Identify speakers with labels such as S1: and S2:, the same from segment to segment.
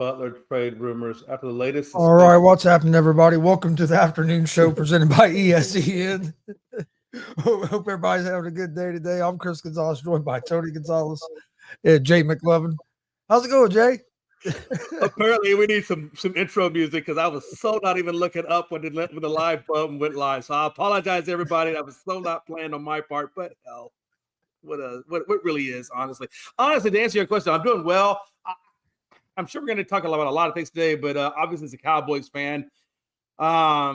S1: Butler trade rumors after the latest
S2: All right,
S1: suspension.
S2: what's happening, everybody? Welcome to the afternoon show presented by ESEN. Hope everybody's having a good day today. I'm Chris Gonzalez, joined by Tony Gonzalez and Jay McLovin. How's it going, Jay?
S1: Apparently, we need some intro music because I was so not even looking up when the live button went live. So I apologize, everybody. That was so not planned on my part. But hell, what really is honestly, to answer your question, I'm doing well. I'm sure we're going to talk about a lot of things today, but obviously, as a Cowboys fan, I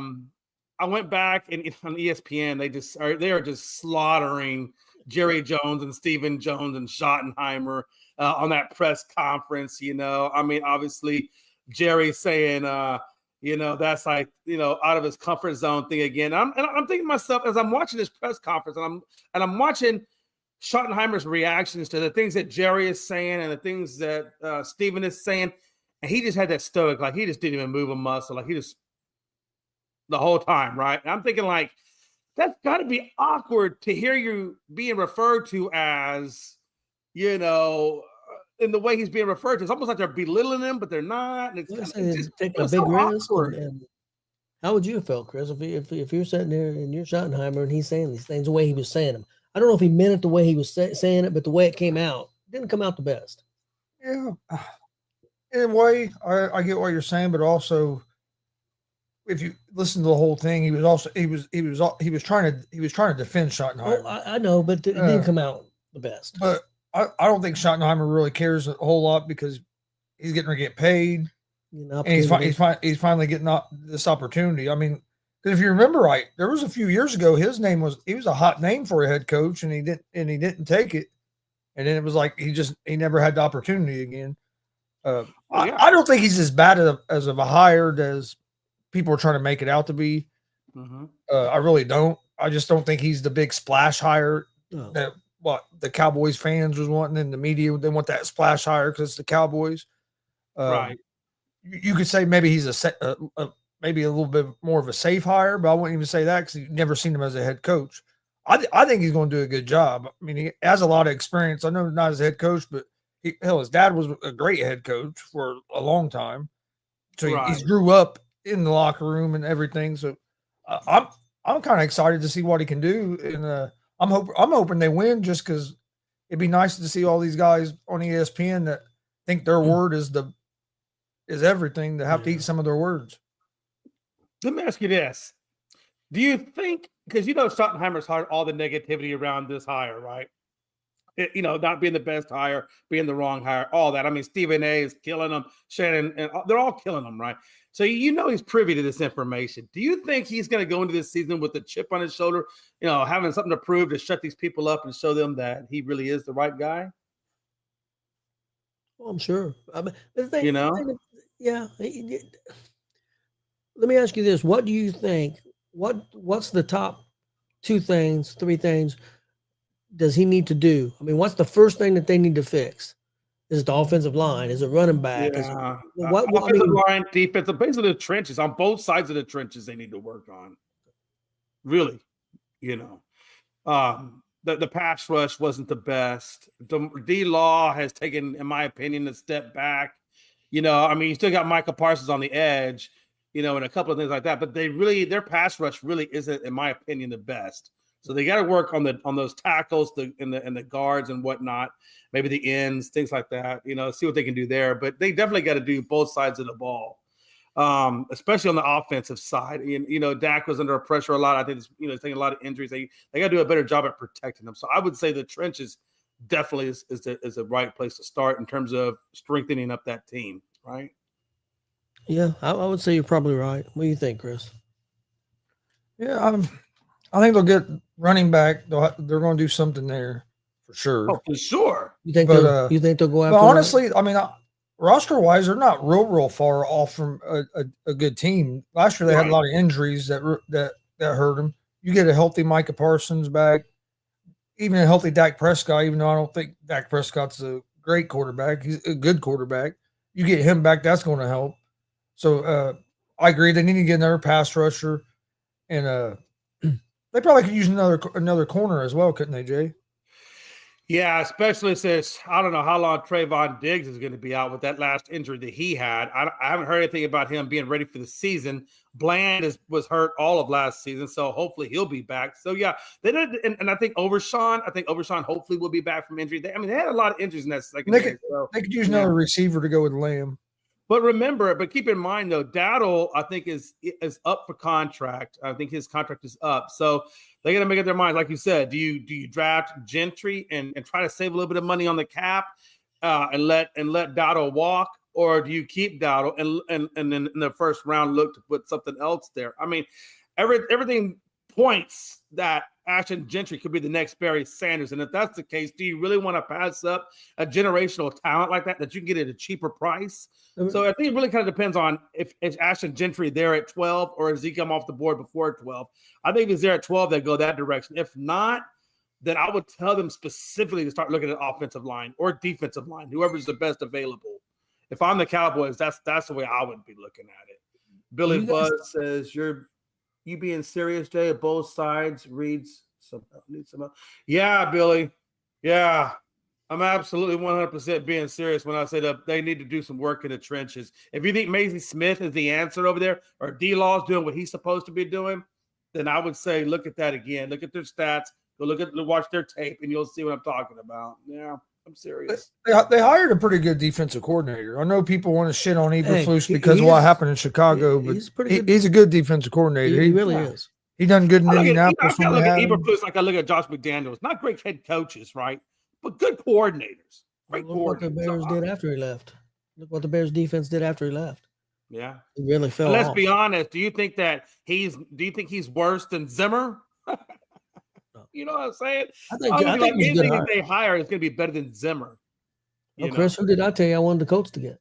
S1: went back and on ESPN, they are just slaughtering Jerry Jones and Stephen Jones and Schottenheimer on that press conference. I mean, obviously, Jerry saying, that's like, out of his comfort zone thing again. I'm thinking to myself as I'm watching this press conference, and I'm watching Schottenheimer's reactions to the things that Jerry is saying and the things that Stephen is saying, and he just had that stoic, like he just didn't even move a muscle, like he just the whole time, right? And I'm thinking like that's got to be awkward to hear you being referred to as, in the way he's being referred to. It's almost like they're belittling him, but they're not. And it's
S3: just taking a big risk. And how would you have felt, Chris, if you're sitting there and you're Schottenheimer and he's saying these things the way he was saying them? I don't know if he meant it the way he was saying it, but the way it came out, it didn't come out the best.
S2: Yeah. In a way, I get what you're saying, but also if you listen to the whole thing, he was trying to defend Schottenheimer.
S3: Oh, I know, but it didn't come out the best.
S2: But I don't think Schottenheimer really cares a whole lot because he's getting to get paid, and he's finally getting this opportunity. I mean, because if you remember right, there was a few years ago he was a hot name for a head coach, and he didn't take it, and then it was like he never had the opportunity again. I don't think he's as bad as of a hire as people are trying to make it out to be.
S1: Mm-hmm.
S2: I really don't. I just don't think he's the big splash hire that what the Cowboys fans was wanting in the media. They want that splash hire because it's the Cowboys.
S1: Right.
S2: You could say maybe he's maybe a little bit more of a safe hire, but I wouldn't even say that because you've never seen him as a head coach. I think he's going to do a good job. I mean, he has a lot of experience. I know not as a head coach, but his dad was a great head coach for a long time. So he grew up in the locker room and everything. So I'm kind of excited to see what he can do. And I'm hoping they win just because it'd be nice to see all these guys on ESPN that think their word is everything, to have to eat some of their words.
S1: Let me ask you this. Do you think, because Schottenheimer's heard all the negativity around this hire, right? Not being the best hire, being the wrong hire, all that. I mean, Stephen A is killing them, Shannon, and they're all killing them, right? So he's privy to this information. Do you think he's going to go into this season with a chip on his shoulder, having something to prove to shut these people up and show them that he really is the right guy?
S3: Well, I'm sure. I mean, yeah. Let me ask you this: what do you think? What's the top 2 things, 3 things? Does he need to do? I mean, what's the first thing that they need to fix? Is it the offensive line? Is it running back?
S1: Yeah. Offensive line, defensive, basically the trenches, on both sides of the trenches they need to work on. Really, the pass rush wasn't the best. D-Law has taken, in my opinion, a step back. I mean, you still got Micah Parsons on the edge, and a couple of things like that, but their pass rush really isn't, in my opinion, the best. So they got to work on those tackles, and the guards and whatnot, maybe the ends, things like that. See what they can do there. But they definitely got to do both sides of the ball, especially on the offensive side. Dak was under pressure a lot. I think he's taking a lot of injuries. They got to do a better job at protecting them. So I would say the trenches definitely is the right place to start in terms of strengthening up that team. Right?
S3: Yeah, I would say you're probably right. What do you think, Chris?
S2: Yeah, I think they'll get running back. They're going to do something there for sure.
S1: Oh, for sure.
S3: You think they'll go after?
S2: But honestly, I mean, roster wise, they're not real far off from a good team. Last year they had a lot of injuries that hurt them. You get a healthy Micah Parsons back, even a healthy Dak Prescott. Even though I don't think Dak Prescott's a great quarterback, he's a good quarterback. You get him back, that's going to help. So I agree. They need to get another pass rusher, and they probably could use another corner as well, couldn't they, Jay?
S1: Yeah, especially since I don't know how long Trayvon Diggs is going to be out with that last injury that he had. I haven't heard anything about him being ready for the season. Bland was hurt all of last season, so hopefully he'll be back. So yeah, they did, and I think Overshawn hopefully will be back from injury. They had a lot of injuries in that secondary.
S2: They could use another receiver to go with Lamb.
S1: But keep in mind though, Dowdle I think is up for contract. I think his contract is up, so they got to make up their mind. Like you said, do you draft Gentry and try to save a little bit of money on the cap and let Dowdle walk, or do you keep Dowdle and then in the first round look to put something else there? I mean, everything points that Ashton Gentry could be the next Barry Sanders. And if that's the case, do you really want to pass up a generational talent like that you can get at a cheaper price? So I think it really kind of depends on if Ashton Gentry there at 12 or does he come off the board before 12? I think if he's there at 12, they go that direction. If not, then I would tell them specifically to start looking at offensive line or defensive line, whoever's the best available. If I'm the Cowboys, that's the way I would be looking at it. Billy Buzz says, you being serious, Jay, at both sides reads some. Yeah, Billy. Yeah, I'm absolutely 100% being serious when I say that they need to do some work in the trenches. If you think Mason Smith is the answer over there, or D-Law's doing what he's supposed to be doing, then I would say look at that again. Look at their stats. Watch their tape, and you'll see what I'm talking about. Yeah, I'm serious.
S2: They hired a pretty good defensive coordinator. I know people want to shit on Eberflus because of what happened in Chicago, but he's a good defensive coordinator.
S3: He really is.
S2: He done good in Indianapolis.
S1: I look at Eberflus like I look at Josh McDaniels. Not great head coaches, right? But good coordinators.
S3: Look what the Bears did after he left. Look what the Bears defense did after he left.
S1: Yeah,
S3: he really fell.
S1: Let's be honest. Do you think he's worse than Zimmer? You know what I'm saying? I think anything that they hire is going to be better than Zimmer.
S3: Chris, who did I tell you I wanted the Colts to get?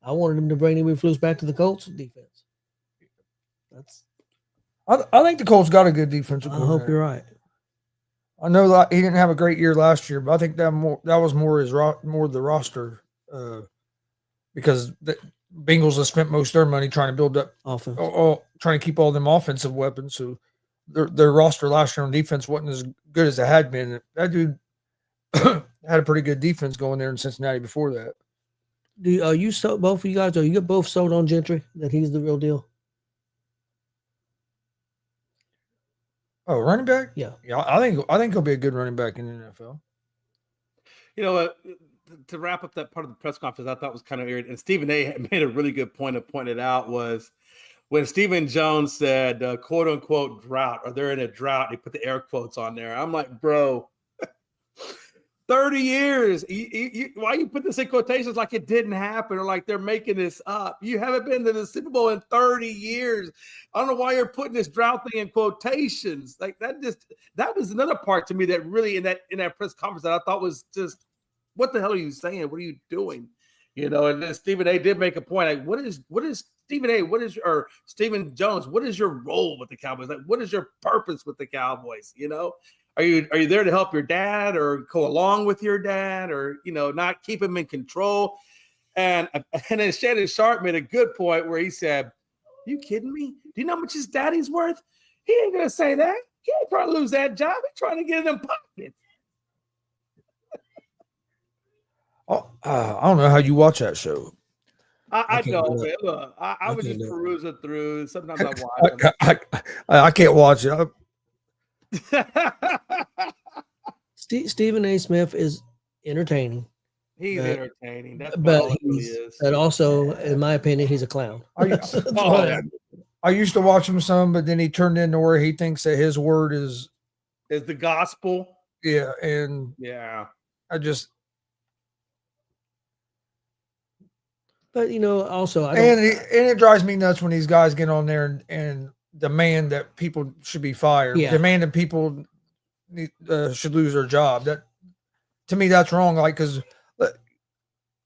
S3: I wanted him to bring Eberflus back to the Colts defense.
S2: I think the Colts got a good defensive coordinator.
S3: I hope you're right.
S2: I know that he didn't have a great year last year, but I think that was more the roster because the Bengals have spent most of their money trying to build up offense, trying to keep all them offensive weapons. So their roster last year on defense wasn't as good as it had been. That dude had a pretty good defense going there in Cincinnati before that.
S3: Are you so both of you guys? Are you both sold on Gentry that he's the real deal?
S2: Oh, running back?
S3: Yeah.
S2: I think he'll be a good running back in the NFL.
S1: You know, to wrap up that part of the press conference, I thought was kind of weird, and Stephen A. made a really good point of pointing out was when Stephen Jones said, quote unquote, drought, or they're in a drought, he put the air quotes on there. I'm like, bro, 30 years. Why you put this in quotations like it didn't happen or like they're making this up? You haven't been to the Super Bowl in 30 years. I don't know why you're putting this drought thing in quotations. Like that was another part to me that really in that press conference that I thought was just, what the hell are you saying? What are you doing? You know, and then Stephen A. did make a point. Like, what is Stephen A., or Stephen Jones, what is your role with the Cowboys? Like, what is your purpose with the Cowboys? You know, are you there to help your dad or go along with your dad or, you know, not keep him in control? And then Shannon Sharp made a good point where he said, you kidding me? Do you know how much his daddy's worth? He ain't going to say that. He ain't trying to lose that job. He's trying to get in them pockets.
S2: I don't know how you watch that show.
S1: I know, man. Look, I was just perusing through. Sometimes I watch
S2: I can't watch it.
S3: Stephen A. Smith is entertaining.
S1: He's entertaining. That's
S3: but also, in my opinion, he's a clown.
S2: I used to watch him some, but then he turned into where he thinks that his word is
S1: the gospel.
S2: Yeah, and
S3: But you know, also,
S2: it drives me nuts when these guys get on there and demand that people should be fired. Yeah. Demand that people should lose their job. That to me, that's wrong. Like, because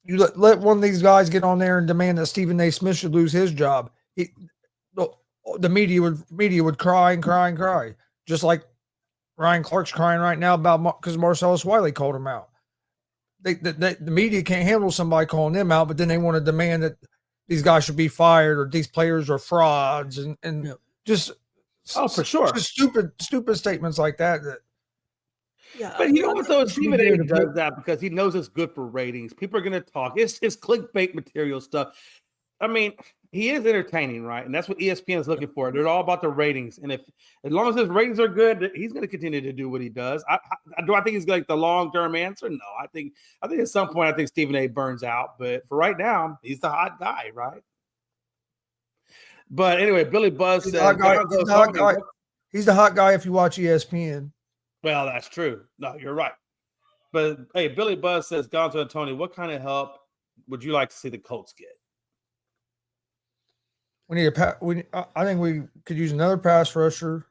S2: you let one of these guys get on there and demand that Stephen A. Smith should lose his job. The media would cry and cry and cry, just like Ryan Clark's crying right now about because Marcellus Wiley called him out. The media can't handle somebody calling them out, but then they want to demand that these guys should be fired or these players are frauds and just
S1: for sure,
S2: just stupid statements like that.
S3: Yeah,
S1: But you know
S3: I
S1: what
S3: think
S1: though?
S3: he should be
S1: Stephen A.
S3: there to
S1: does that because he knows it's good for ratings. People are going to talk. It's clickbait material stuff. I mean, he is entertaining, right? And that's what ESPN is looking for. They're all about the ratings. And if as long as his ratings are good, he's going to continue to do what he does. Do I think he's like the long-term answer? No. I think at some point I think Stephen A. burns out. But for right now, he's the hot guy, right? But anyway, Billy Buzz
S2: He's the
S1: says,
S2: hot guy. He's the hot guy. He's the hot guy if you watch ESPN.
S1: Well, that's true. No, you're right. But hey, Billy Buzz says, Gonzo and Tony, what kind of help would you like to see the Colts get?
S2: We need I think we could use another pass rusher,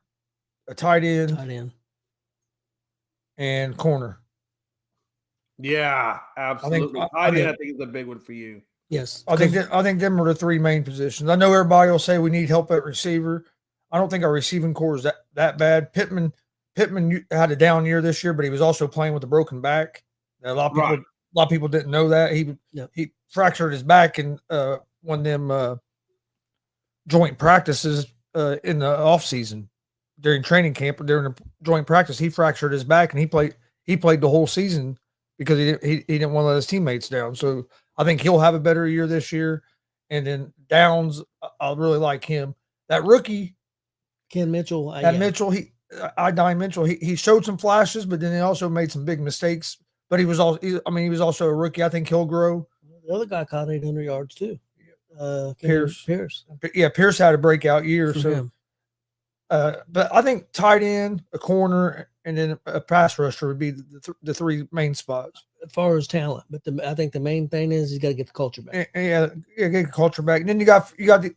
S2: a tight end, and corner.
S1: Yeah, absolutely. I think is a big one for you.
S3: Yes,
S2: I think them are the three main positions. I know everybody will say we need help at receiver. I don't think our receiving core is that bad. Pittman had a down year this year, but he was also playing with a broken back. A lot of people didn't know that he fractured his back in one of them joint practices in the off season during training camp. During the joint practice, he fractured his back and he played the whole season because he didn't want to let his teammates down. So I think he'll have a better year this year. And then Downs, I really like him. That rookie,
S3: Ken Mitchell.
S2: Mitchell, he showed some flashes, but then he also made some big mistakes. But he was also a rookie. I think he'll grow.
S3: The other guy caught 800 yards too.
S2: Pierce. Yeah, Pierce had a breakout year. But I think tight end, a corner, and then a pass rusher would be the three main spots
S3: as far as talent. But I think the main thing is he's got to get the culture back.
S2: Yeah, get the culture back. And then you got to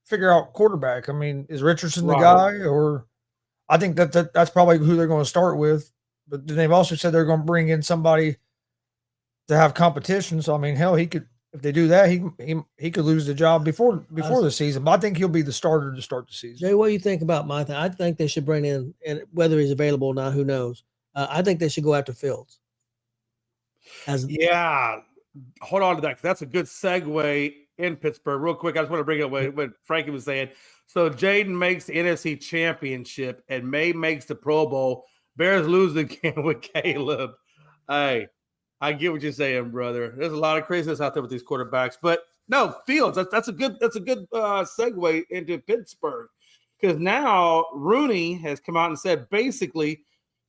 S2: figure out quarterback. I mean, is Richardson the guy, or I think that's probably who they're going to start with. But then they've also said they're going to bring in somebody to have competition. So I mean, hell, he could. If they do that, he could lose the job before the season. But I think he'll be the starter to start the season.
S3: Jay, what do you think about my thing? I think they should bring in, and whether he's available or not, who knows? I think they should go after Fields.
S1: Hold on to that. That's a good segue in Pittsburgh. Real quick, I just want to bring up what Frankie was saying. So Jaden makes the NFC Championship and May makes the Pro Bowl. Bears lose again with Caleb. Hey. I get what you're saying, brother. There's a lot of craziness out there with these quarterbacks, but no, Fields. That's a good segue into Pittsburgh, because now Rooney has come out and said basically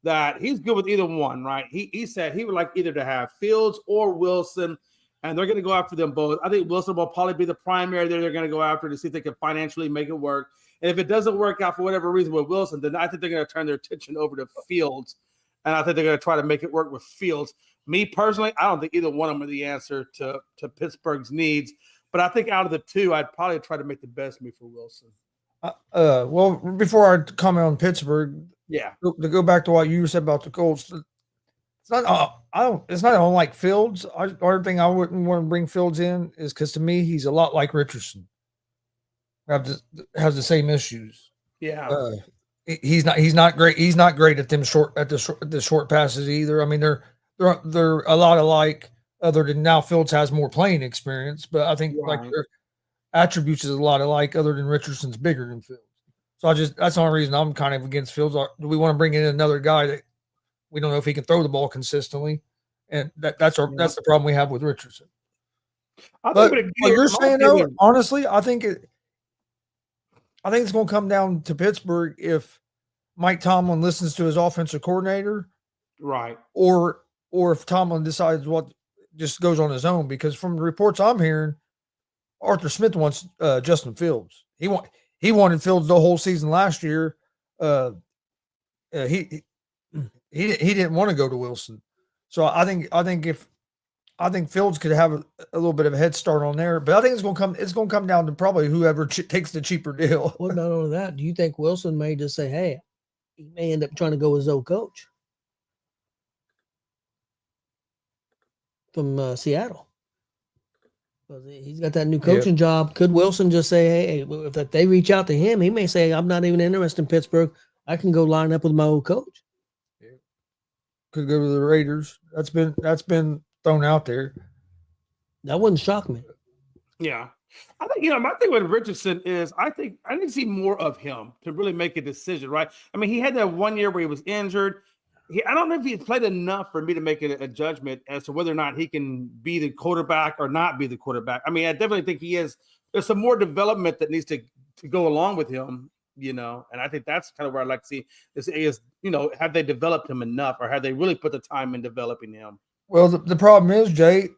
S1: that he's good with either one. Right? He said he would like either to have Fields or Wilson, and they're going to go after them both. I think Wilson will probably be the primary they're going to go after to see if they can financially make it work. And if it doesn't work out for whatever reason with Wilson, then I think they're going to turn their attention over to Fields, and I think they're going to try to make it work with Fields. Me personally, I don't think either one of them are the answer to Pittsburgh's needs. But I think out of the two, I'd probably try to make the best move for Wilson.
S2: Well, before I comment on Pittsburgh, to go back to what you said about the Colts, it's not. It's not unlike Fields. The only thing I wouldn't want to bring Fields in is because to me he's a lot like Richardson. Has the same issues.
S1: Yeah.
S2: He's not great. He's not great at the short passes either. I mean, they're a lot alike, other than now Fields has more playing experience, but I think like their attributes is a lot alike, other than Richardson's bigger than Fields. So that's the only reason I'm kind of against Fields. Do we want to bring in another guy that we don't know if he can throw the ball consistently? And that's the problem we have with Richardson. But what you're saying though, honestly, I think it's going to come down to Pittsburgh if Mike Tomlin listens to his offensive coordinator,
S1: right?
S2: Or if Tomlin decides what just goes on his own, because from the reports I'm hearing, Arthur Smith wants Justin Fields. He wanted Fields the whole season last year. He didn't want to go to Wilson. So I think Fields could have a little bit of a head start on there, but I think it's going to come down to probably whoever takes the cheaper deal.
S3: Well, not only that, do you think Wilson may just say, "Hey," he may end up trying to go with his old coach from Seattle? He's got that new coaching job. Could Wilson just say, "Hey, if they reach out to him, he may say, I'm not even interested in Pittsburgh. I can go line up with my old coach."
S2: Yeah. Could go to the Raiders. That's been thrown out there.
S3: That wouldn't shock me.
S1: Yeah. I think, my thing with Richardson is I think I need to see more of him to really make a decision, right? I mean, he had that 1 year where he was injured. I don't know if he's played enough for me to make a judgment as to whether or not he can be the quarterback or not be the quarterback. I mean, I definitely think he is. There's some more development that needs to go along with him, and I think that's kind of where I'd like to see this is, have they developed him enough, or have they really put the time in developing him?
S2: Well, the problem is, Jay,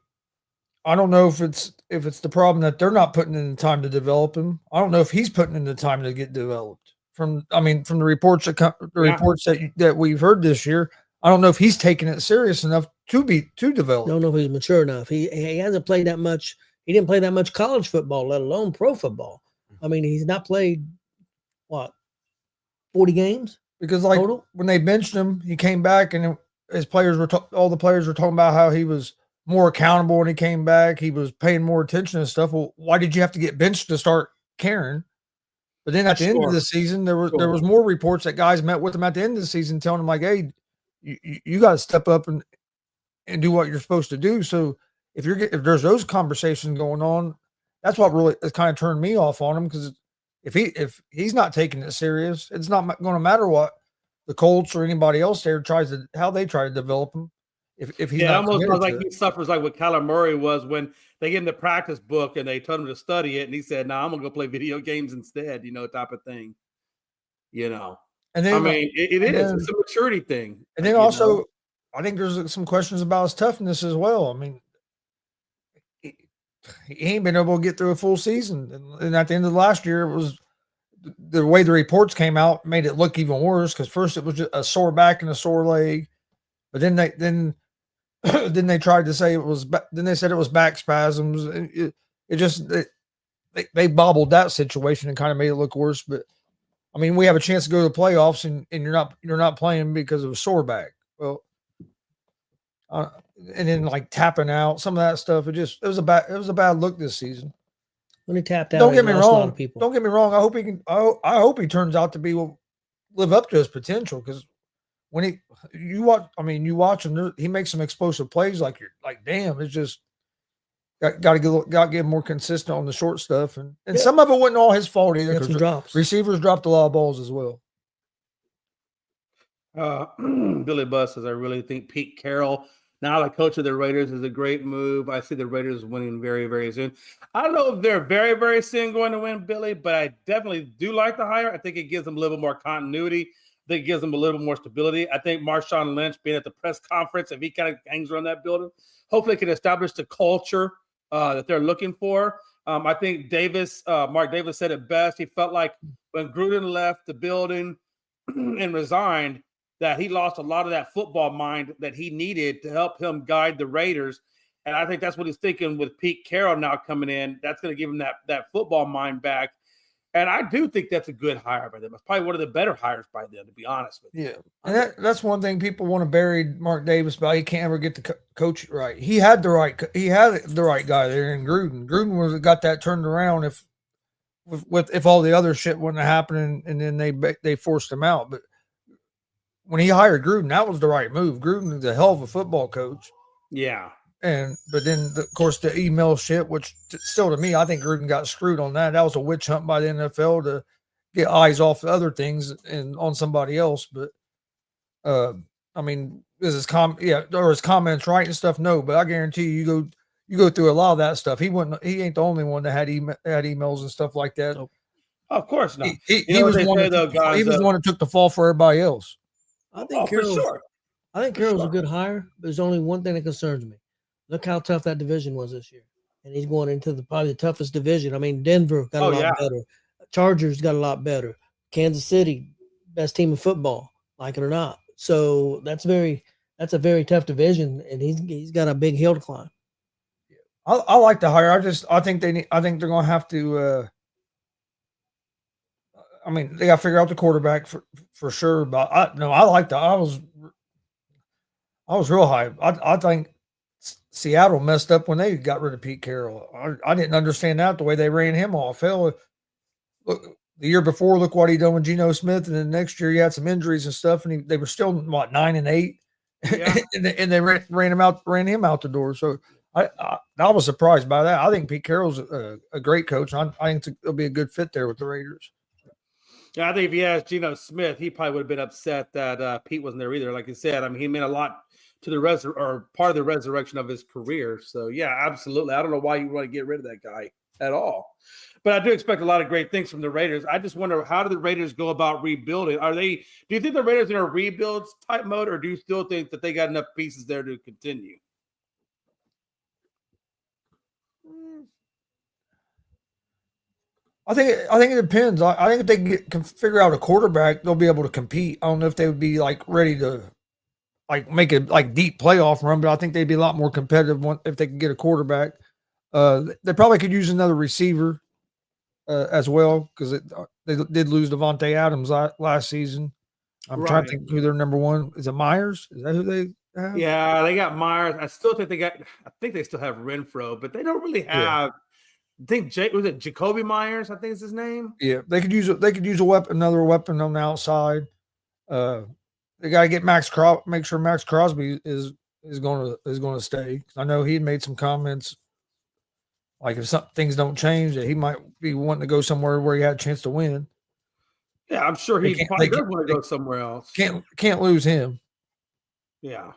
S2: I don't know if it's the problem that they're not putting in the time to develop him. I don't know if he's putting in the time to get developed. From the reports that we've heard this year, I don't know if he's taking it serious enough to develop.
S3: I don't know if he's mature enough. He hasn't played that much. He didn't play that much college football, let alone pro football. I mean, he's not played 40 games
S2: because
S3: total?
S2: When they benched him, he came back and his players all the players were talking about how he was more accountable when he came back. He was paying more attention and stuff. Well, why did you have to get benched to start caring? But then at the end of the season, there was more reports that guys met with him at the end of the season telling him like, hey, you got to step up and do what you're supposed to do. So if there's those conversations going on, that's what really has kind of turned me off on him, because if he's not taking it serious, it's not going to matter what the Colts or anybody else there how they try to develop him. If he's not
S1: almost like he suffers like what Kyler Murray was when they gave him the practice book and they told him to study it, and he said, "No, I'm gonna go play video games instead," type of thing. And then it's a maturity thing.
S2: And then also, I think there's some questions about his toughness as well. I mean, he ain't been able to get through a full season, and at the end of last year, it was the way the reports came out made it look even worse, because first it was just a sore back and a sore leg, but then they tried to say they said it was back spasms. They bobbled that situation and kind of made it look worse. But I mean, we have a chance to go to the playoffs, and you're not playing because of a sore back. Well, and then like tapping out, some of that stuff. It was a bad look this season.
S3: When he tapped out,
S2: don't get me wrong.
S3: A lot of people.
S2: Don't get me wrong. I hope he can. I hope he turns out to live up to his potential, because when you watch him, he makes some explosive plays. Like you're like, damn, it's just got to get more consistent on the short stuff, and some of it wasn't all his fault either.
S3: Drops.
S2: Receivers dropped a lot of balls as well.
S1: Billy Buss says, I really think Pete Carroll, now the coach of the Raiders, is a great move. I see the Raiders winning very, very soon. I don't know if they're very, very soon going to win, Billy, but I definitely do like the hire. I think it gives them a little more continuity. I think it gives them a little more stability. I think Marshawn Lynch being at the press conference, if he kind of hangs around that building, hopefully can establish the culture that they're looking for. I think Mark Davis said it best. He felt like when Gruden left the building and resigned, that he lost a lot of that football mind that he needed to help him guide the Raiders. And I think that's what he's thinking with Pete Carroll now coming in. That's going to give him that football mind back. And I do think that's a good hire by them. It's probably one of the better hires by them, to be honest with you.
S2: Yeah, and that's one thing people want to bury Mark Davis about. He can't ever get the coach right. He had the right guy there in Gruden. Gruden got that turned around if all the other shit wasn't happening, and then they forced him out. But when he hired Gruden, that was the right move. Gruden is a hell of a football coach.
S1: Yeah.
S2: But then, of course, the email shit, which still to me, I think Gruden got screwed on that. That was a witch hunt by the NFL to get eyes off other things and on somebody else. But, I mean, is his comments right and stuff? No, but I guarantee you go through a lot of that stuff. He ain't the only one that had emails and stuff like that.
S1: Of course not.
S2: He was the one that took the fall for everybody else.
S3: I think Carroll's a good hire, but there's only one thing that concerns me. Look how tough that division was this year. And he's going into probably the toughest division. I mean, Denver got a lot better. Chargers got a lot better. Kansas City, best team in football, like it or not. So that's a very tough division, and he's got a big hill to climb.
S2: I like the hire. I think they're going to have to. I mean, they got to figure out the quarterback for sure. But I was real hyped. I think Seattle messed up when they got rid of Pete Carroll. I didn't understand that, the way they ran him off. Hell, look, the year before, look what he done with Geno Smith, and then next year he had some injuries and stuff, and they were still 9-8, yeah. and they ran him out the door. So I was surprised by that. I think Pete Carroll's a great coach. I think it'll be a good fit there with the Raiders.
S1: I think if he asked Geno Smith, he probably would have been upset that Pete wasn't there either. Like you said, I mean, he meant a lot to the or part of the resurrection of his career. So yeah, absolutely. I don't know why you want to get rid of that guy at all. But I do expect a lot of great things from the Raiders. I just wonder, how do the Raiders go about rebuilding? Do you think the Raiders are in a rebuild type mode, or do you still think that they got enough pieces there to continue?
S2: I think it depends. I think if they can figure out a quarterback, they'll be able to compete. I don't know if they would be like ready to like make a like deep playoff run, but I think they'd be a lot more competitive if they could get a quarterback. They probably could use another receiver as well, because they did lose Devontae Adams last season. I'm trying to think who their number one is. It Myers? Is that who they have?
S1: Yeah, they got Myers. I think they still have Renfro, but they don't really have. I think was it Jacoby Myers? I think is his name.
S2: Yeah, they could use another weapon on the outside. They got to get make sure Max Crosby is going to stay. I know he made some comments like if things don't change, that he might be wanting to go somewhere where he had a chance to win.
S1: Yeah, I'm sure he probably does want to go somewhere else.
S2: Can't lose him.
S1: Yeah,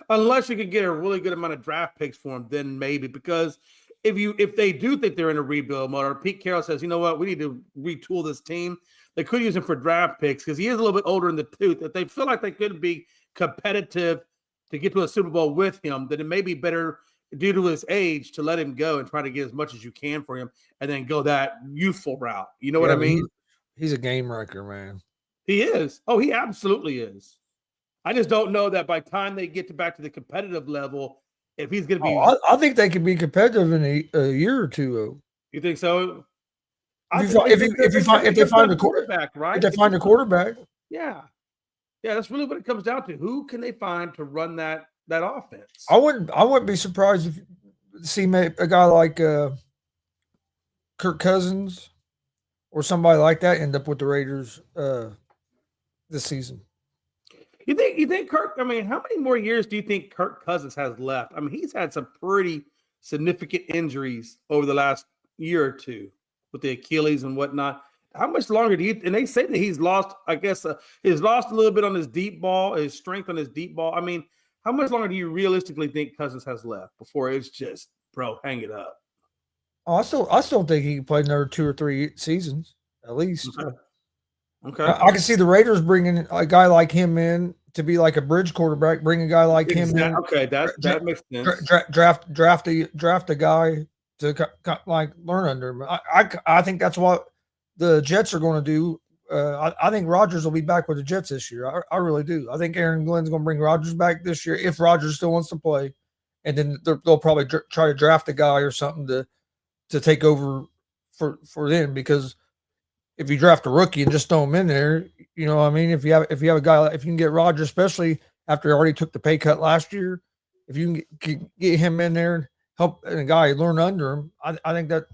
S1: unless you can get a really good amount of draft picks for him, then maybe. Because if they do think they're in a rebuild mode, or Pete Carroll says, you know what, we need to retool this team, they could use him for draft picks because he is a little bit older in the tooth. If they feel like they could be competitive to get to a Super Bowl with him, then it may be better due to his age to let him go and try to get as much as you can for him and then go that youthful route. You know what I mean?
S2: He's a game wrecker, man.
S1: He is. Oh, he absolutely is. I just don't know that by the time they get back to the competitive level, if he's going to be.
S2: I think they could be competitive in a year or two. Though.
S1: You think so?
S2: If they find a
S1: quarterback, right?
S2: If they find a quarterback,
S1: yeah, that's really what it comes down to. Who can they find to run that offense?
S2: I wouldn't be surprised if see a guy like Kirk Cousins or somebody like that end up with the Raiders this season.
S1: You think Kirk? I mean, how many more years do you think Kirk Cousins has left? I mean, he's had some pretty significant injuries over the last year or two with the Achilles and whatnot. How much longer do you? And they say that he's lost. I guess he's lost a little bit on his deep ball, his strength on his deep ball. I mean, how much longer do you realistically think Cousins has left before it's just, bro, hang it up?
S2: Oh, I still think he can play another 2 or 3 seasons at least.
S1: Okay.
S2: I can see the Raiders bringing a guy like him in to be like a bridge quarterback. Bring a guy like him in.
S1: Okay, that makes sense.
S2: Draft a guy to like learn under him. I think that's what the Jets are going to do. I think Rodgers will be back with the Jets this year. I really do. I think Aaron Glenn's going to bring Rodgers back this year if Rodgers still wants to play, and then they'll probably try to draft a guy or something to take over for them, because if you draft a rookie and just throw him in there, you know what I mean? If you have a guy, if you can get Rodgers, especially after he already took the pay cut last year, if you can get him in there and help a guy learn under him, I think that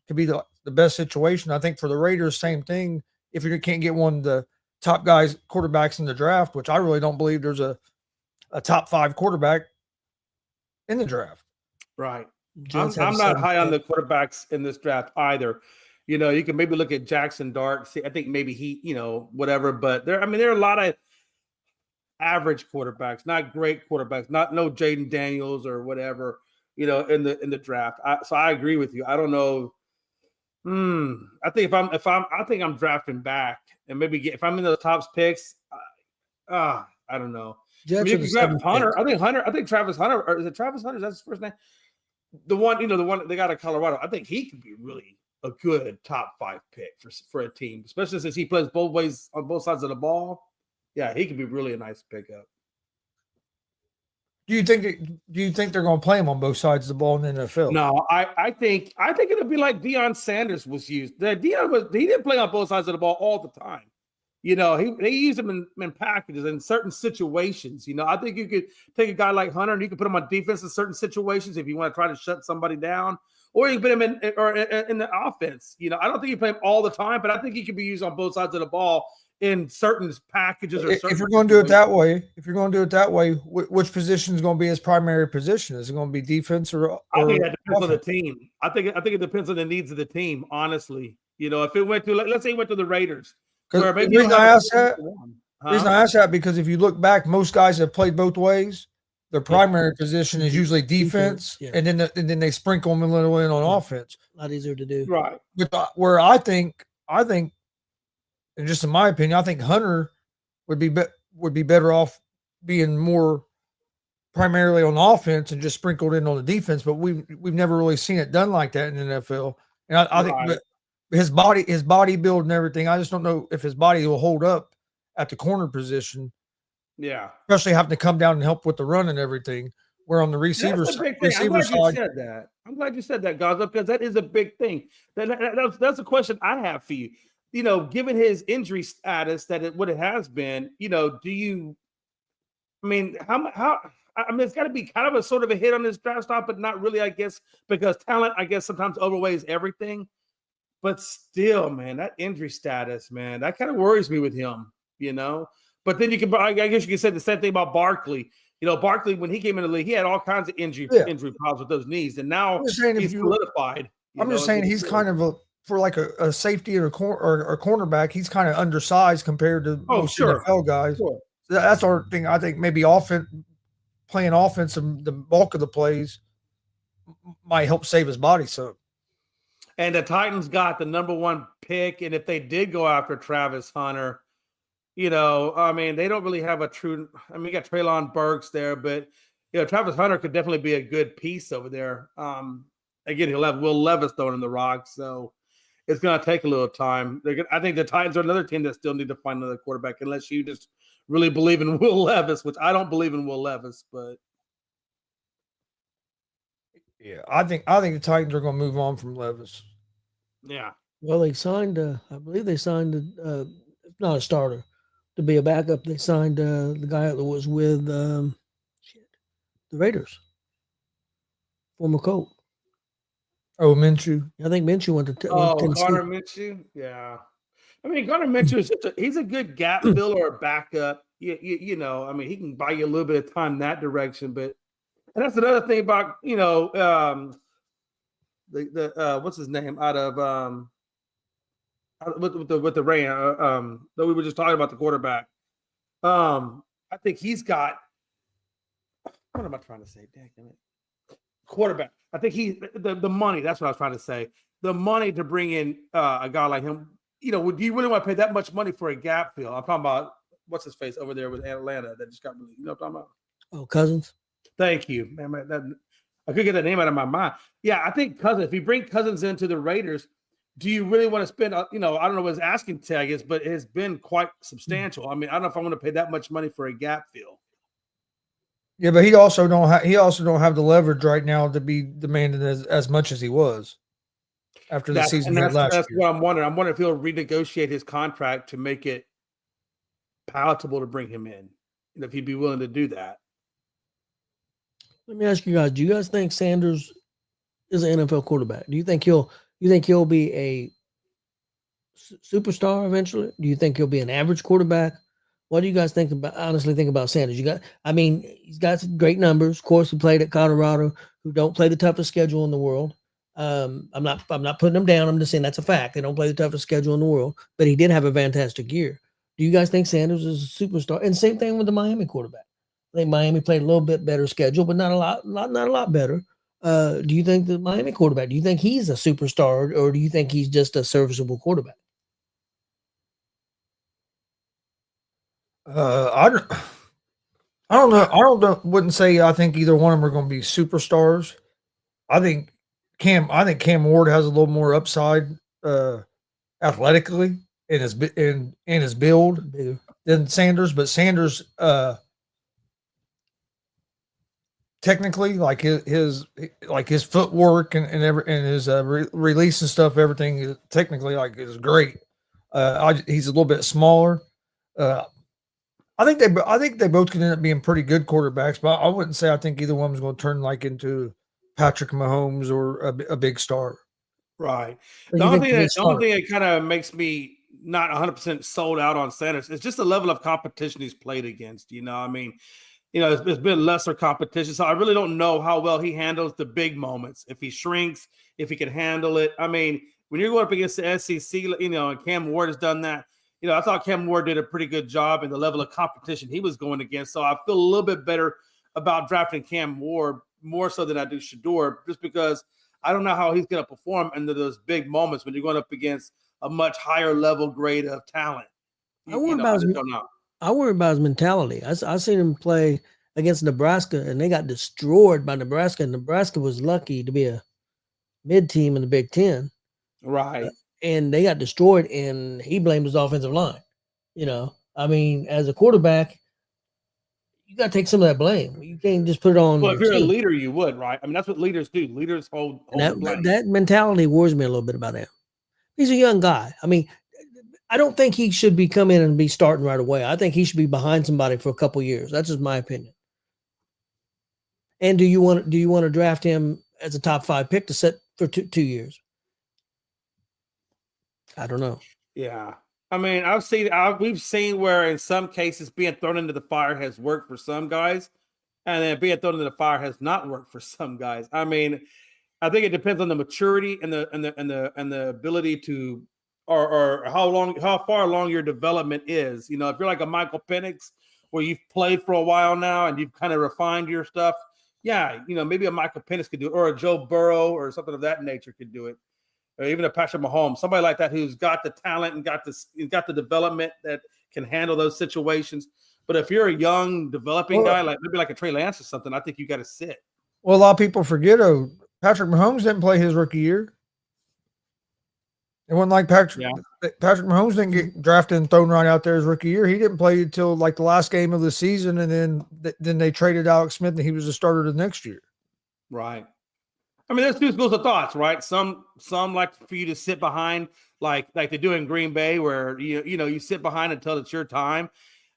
S2: could be the best situation. I think for the Raiders, same thing. If you can't get one of the top guys, quarterbacks in the draft, which I really don't believe there's a top 5 quarterback in the draft.
S1: Right. I'm not high on the quarterbacks in this draft either. You know, you can maybe look at Jackson Dart. See, I think maybe he, whatever. But there are a lot of average quarterbacks, not great quarterbacks, no Jaden Daniels or whatever, in the draft. So I agree with you. I don't know. I think I think I'm drafting back and maybe if I'm in the top picks, I don't know. You can grab Hunter. I think Travis Hunter, or is it Travis Hunter? That's his first name. The one they got at Colorado. I think he could be really a good top 5 pick for a team, especially since he plays both ways on both sides of the ball. Yeah, he could be really a nice pickup.
S2: Do you think they're going to play him on both sides of the ball in the NFL?
S1: No, I think it'll be like Deion Sanders was used. He didn't play on both sides of the ball all the time. They use him in packages in certain situations. I think you could take a guy like Hunter and you could put him on defense in certain situations if you want to try to shut somebody down, or you can put him in the offense. I don't think you play him all the time, but I think he could be used on both sides of the ball in certain packages.
S2: If you're going to do it that way, which position is going to be his primary position? Is it going to be defense or
S1: I think that depends on the team. I think it depends on the needs of the team. Honestly, if it went to, let's say, it went to the Raiders.
S2: Because
S1: Where
S2: the
S1: maybe you
S2: reason
S1: don't
S2: I
S1: have a
S2: asked that,
S1: one.
S2: reason I asked that because if you look back, most guys have played both ways. Their primary position is usually defense,
S3: yeah.
S2: and then they sprinkle them a little in on offense.
S3: A lot easier to do.
S1: Right.
S2: But where I think, and just in my opinion, I think Hunter would be better off being more primarily on offense and just sprinkled in on the defense. But we've never really seen it done like that in the NFL. And I think
S1: Right.
S2: his body build and everything, I just don't know if his body will hold up at the corner position,
S1: Yeah.
S2: especially having to come down and help with the run and everything. Where on the receiver
S1: That's a big thing. I'm
S2: receiver
S1: glad you
S2: side,
S1: said that. I'm glad you said that, Gaza, because that is a big thing. That's a question I have for you. You know, given his injury status, what it has been, you know, do you? I mean, how? I mean, it's got to be kind of a sort of a hit on his draft stock, but not really, I guess, because talent, I guess, sometimes overweighs everything. But still, man, that injury status, man, that kind of worries me with him. You know, but then I guess you can say the same thing about Barkley. You know, Barkley, when he came in the league, he had all kinds of injury problems with those knees, and now
S2: I'm just saying
S1: he's solidified.
S2: I'm just saying he's kind of for like a safety or a cornerback. He's kind of undersized compared to most NFL guys.
S1: Sure.
S2: So that's our thing. I think maybe playing offense and the bulk of the plays might help save his body. So,
S1: and the Titans got the number 1 pick, and if they did go after Travis Hunter, you know, I mean, they don't really have a true. I mean, you got Treylon Burks there, but you know, Travis Hunter could definitely be a good piece over there. Again, he'll have Will Levis throwing in the rock, so it's going to take a little time. I think the Titans are another team that still need to find another quarterback, unless you just really believe in Will Levis, which I don't believe in Will Levis, but
S2: yeah, I think the Titans are going to move on from Levis.
S1: Yeah.
S3: Well, they signed. I believe they signed. Not a starter, to be a backup. They signed the guy that was with the Raiders, former Colt.
S2: Oh, Minshew.
S3: I think Minshew went to Tennessee.
S1: Gardner Minshew. Yeah. I mean, Gardner Minshew is he's a good gap filler or backup. You know, I mean, he can buy you a little bit of time in that direction, but and that's another thing about, you know, the what's his name out of with the Rain that we were just talking about, the quarterback. I think he's got, what am I trying to say? Dang it. Quarterback. I think the money, that's what I was trying to say. The money to bring in a guy like him. You know, do you really want to pay that much money for a gap fill? I'm talking about what's his face over there with Atlanta that just got released. You know what I'm talking about?
S3: Oh, Cousins.
S1: Thank you, man. I could get that name out of my mind. Yeah, I think Cousins. If you bring Cousins into the Raiders, do you really want to spend? You know, I don't know what his asking tag is, but it's been quite substantial. I mean, I don't know if I want to pay that much money for a gap fill.
S2: Yeah, but he also don't have the leverage right now to be demanding as much as he was after the season last year.
S1: That's what I'm wondering. I'm wondering if he'll renegotiate his contract to make it palatable to bring him in, and if he'd be willing to do that.
S3: Let me ask you guys: do you guys think Sanders is an NFL quarterback? Do you think he'll be a superstar eventually? Do you think he'll be an average quarterback? What do you guys honestly think about Sanders? He's got some great numbers. Of course, he played at Colorado, who don't play the toughest schedule in the world. I'm not putting them down. I'm just saying that's a fact. They don't play the toughest schedule in the world, but he did have a fantastic year. Do you guys think Sanders is a superstar? And same thing with the Miami quarterback. I think Miami played a little bit better schedule, but not a lot better. Do you think the Miami quarterback, do you think he's a superstar, or do you think he's just a serviceable quarterback?
S2: I don't know. Wouldn't say I think either one of them are going to be superstars. I think Cam Ward has a little more upside athletically in his build than Sanders, but Sanders technically, like his footwork and his release and stuff, everything is technically is great. He's a little bit smaller. I think they both can end up being pretty good quarterbacks, but I wouldn't say I think either one is going to turn into Patrick Mahomes or a big star.
S1: Right. The only thing that kind of makes me not 100% sold out on Sanders is just the level of competition he's played against. You know, I mean, you know, it's been lesser competition, so I really don't know how well he handles the big moments. If he shrinks, if he can handle it. I mean, when you're going up against the SEC, you know, and Cam Ward has done that. I thought Cam Ward did a pretty good job in the level of competition he was going against. So I feel a little bit better about drafting Cam Ward more so than I do Shedeur, just because I don't know how he's going to perform under those big moments when you're going up against a much higher level grade of talent.
S3: I worry about his mentality. I seen him play against Nebraska, and they got destroyed by Nebraska. And Nebraska was lucky to be a mid team in the Big Ten.
S1: Right.
S3: And they got destroyed, and he blamed his offensive line. I mean, as a quarterback, you got to take some of that blame. You can't just put it on.
S1: Well, if you're a leader, you would, right? I mean, that's what leaders do. Leaders hold the blame.
S3: That mentality worries me a little bit about him. He's a young guy. I mean, I don't think he should be come in and be starting right away. I think he should be behind somebody for a couple years. That's just my opinion. And do you want to draft him as a top 5 pick to set for 2 years? I don't know.
S1: Yeah. I mean, we've seen where in some cases being thrown into the fire has worked for some guys, and then being thrown into the fire has not worked for some guys. I mean, I think it depends on the maturity and the ability to, or how far along your development is. If you're like a Michael Penix, where you've played for a while now and you've kind of refined your stuff, yeah, maybe a Michael Penix could do it, or a Joe Burrow or something of that nature could do it. Or even a Patrick Mahomes, somebody like that who's got the talent and got the development that can handle those situations. But if you're a young developing guy, maybe like a Trey Lance or something, I think you got to sit.
S2: Well, a lot of people forget, Patrick Mahomes didn't play his rookie year. It wasn't like Patrick Mahomes didn't get drafted and thrown right out there his rookie year. He didn't play until like the last game of the season, and then they traded Alex Smith, and he was the starter the next year.
S1: Right. I mean, there's two schools of thoughts, right? Some like for you to sit behind, like they do in Green Bay, where you sit behind until it's your time.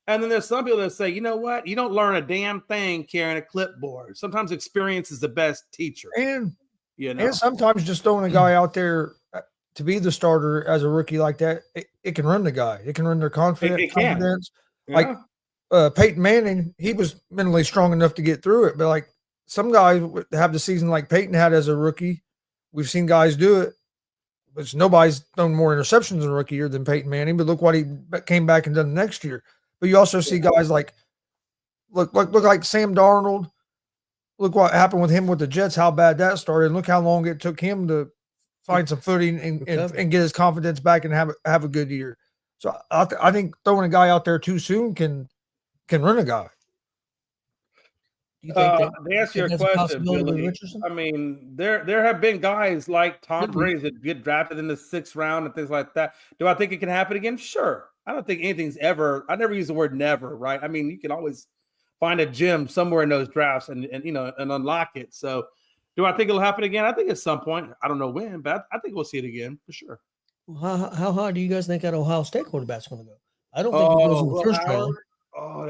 S1: And then there's some people that say, you know what? You don't learn a damn thing carrying a clipboard. Sometimes experience is the best teacher.
S2: And sometimes just throwing a guy out there to be the starter as a rookie like that, it can run the guy. It can run their confidence.
S1: Yeah.
S2: Like Peyton Manning, he was mentally strong enough to get through it, but like some guys have the season like Peyton had as a rookie. We've seen guys do it, but nobody's thrown more interceptions in a rookie year than Peyton Manning. But look what he came back and done the next year. But you also see guys like look like Sam Darnold. Look what happened with him with the Jets, how bad that started. And look how long it took him to find some footing and get his confidence back and have a good year. So I think throwing a guy out there too soon can run a guy.
S1: Do you think to answer your question, Billy, I mean, there have been guys like Tom Brady that get drafted in the 6th round and things like that. Do I think it can happen again? Sure. I don't think anything's ever. I never use the word never, right? I mean, you can always find a gem somewhere in those drafts and unlock it. So, do I think it'll happen again? I think at some point. I don't know when, but I think we'll see it again for sure.
S3: How high do you guys think that Ohio State quarterback's going to go? I don't think he goes in the first round.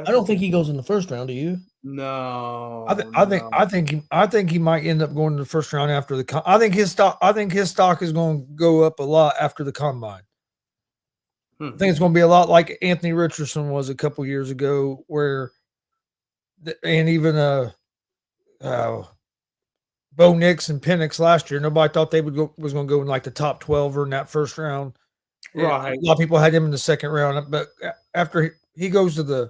S3: I don't think he goes in the first round. Do you?
S1: No.
S2: I think he might end up going to the first round after the. I think his stock is going to go up a lot after the combine. I think it's going to be a lot like Anthony Richardson was a couple years ago, and even Bo Nix and Penix last year. Nobody thought they was going to go in like the top 12 or in that first round.
S1: Right.
S2: A lot of people had him in the second round, but after he goes to the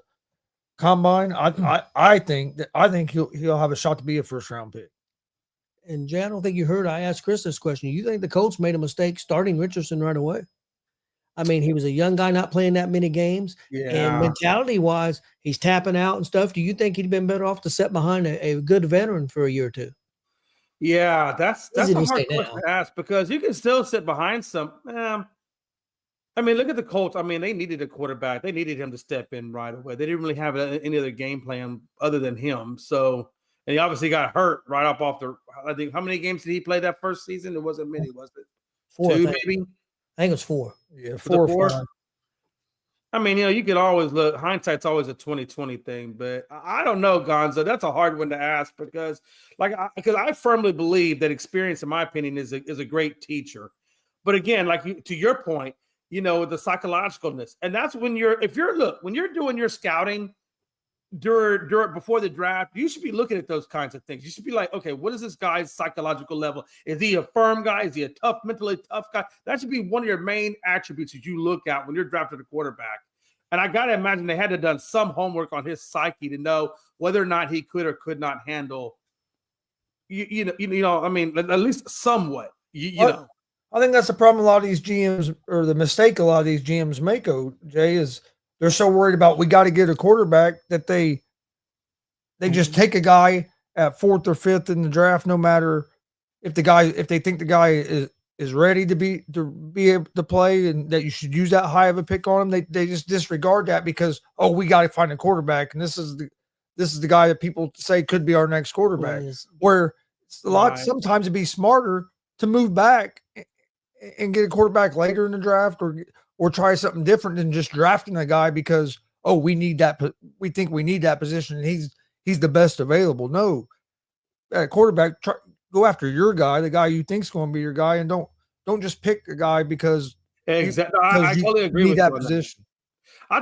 S2: combine, I think he'll have a shot to be a first round pick.
S3: And Jay, I don't think you heard I asked Chris this question. You think the Colts made a mistake starting Richardson right away? I mean, he was a young guy not playing that many games.
S1: Yeah.
S3: And mentality-wise, he's tapping out and stuff. Do you think he'd been better off to sit behind a good veteran for a year or two?
S1: Yeah, that's a hard question to ask because you can still sit behind some. I mean, look at the Colts. I mean, they needed a quarterback. They needed him to step in right away. They didn't really have any other game plan other than him. So, and he obviously got hurt right up off the. I think how many games did he play that first season? It wasn't many, was it?
S3: 4,
S1: 2 maybe.
S3: I think it was 4.
S2: Yeah, 4 or 5.
S1: I mean, you could always look. Hindsight's always a 20/20 thing, but I don't know, Gonzo. That's a hard one to ask because I firmly believe that experience, in my opinion, is a great teacher. But again, to your point, the psychologicalness, and that's when when you're doing your scouting, during before the draft, you should be looking at those kinds of things. You should be like, okay, what is this guy's psychological level? Is he a firm guy? Is he a mentally tough guy? That should be one of your main attributes that you look at when you're drafting a quarterback. And I got to imagine they had to have done some homework on his psyche to know whether or not he could or could not handle, you know, I mean, at least somewhat, you know.
S2: I think that's the problem a lot of these GMs, or the mistake a lot of these GMs make, Jay, is they're so worried about we got to get a quarterback that they just take a guy at 4th or 5th in the draft, no matter if they think the guy is ready to be able to play and that you should use that high of a pick on him. They just disregard that because, oh, we got to find a quarterback, and this is the guy that people say could be our next quarterback. Where it's sometimes it'd be smarter to move back and get a quarterback later in the draft, or try something different than just drafting a guy because, oh, we think we need that position and he's the best available. No, at quarterback, go after your guy, the guy you think's going to be your guy, and don't just pick a guy because
S1: exactly. I totally agree with
S2: that
S1: you
S2: position.
S1: I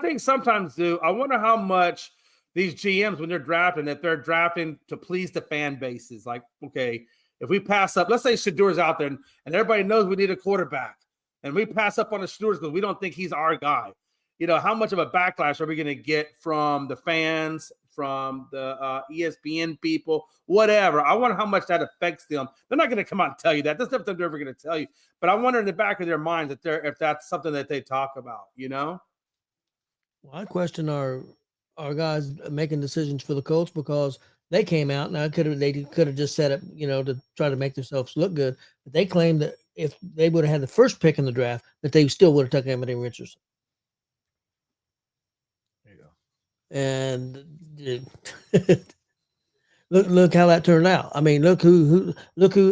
S1: think sometimes, I wonder how much these GMs, when they're drafting, if they're drafting to please the fan bases, like, okay, if we pass up, let's say Shadour's out there and everybody knows we need a quarterback, and we pass up on the Shadour because we don't think he's our guy. You know, how much of a backlash are we going to get from the fans, from the ESPN people, whatever? I wonder how much that affects them. They're not going to come out and tell you that. That's not something they're ever going to tell you. But I wonder in the back of their minds if that's something that they talk about, you know?
S3: Well, I question our guys making decisions for the Colts because they came out, and they could have just set up, you know, to try to make themselves look good. But they claimed that if they would have had the first pick in the draft, that they still would have taken Anthony Richardson. And look how that turned out. I mean, look who.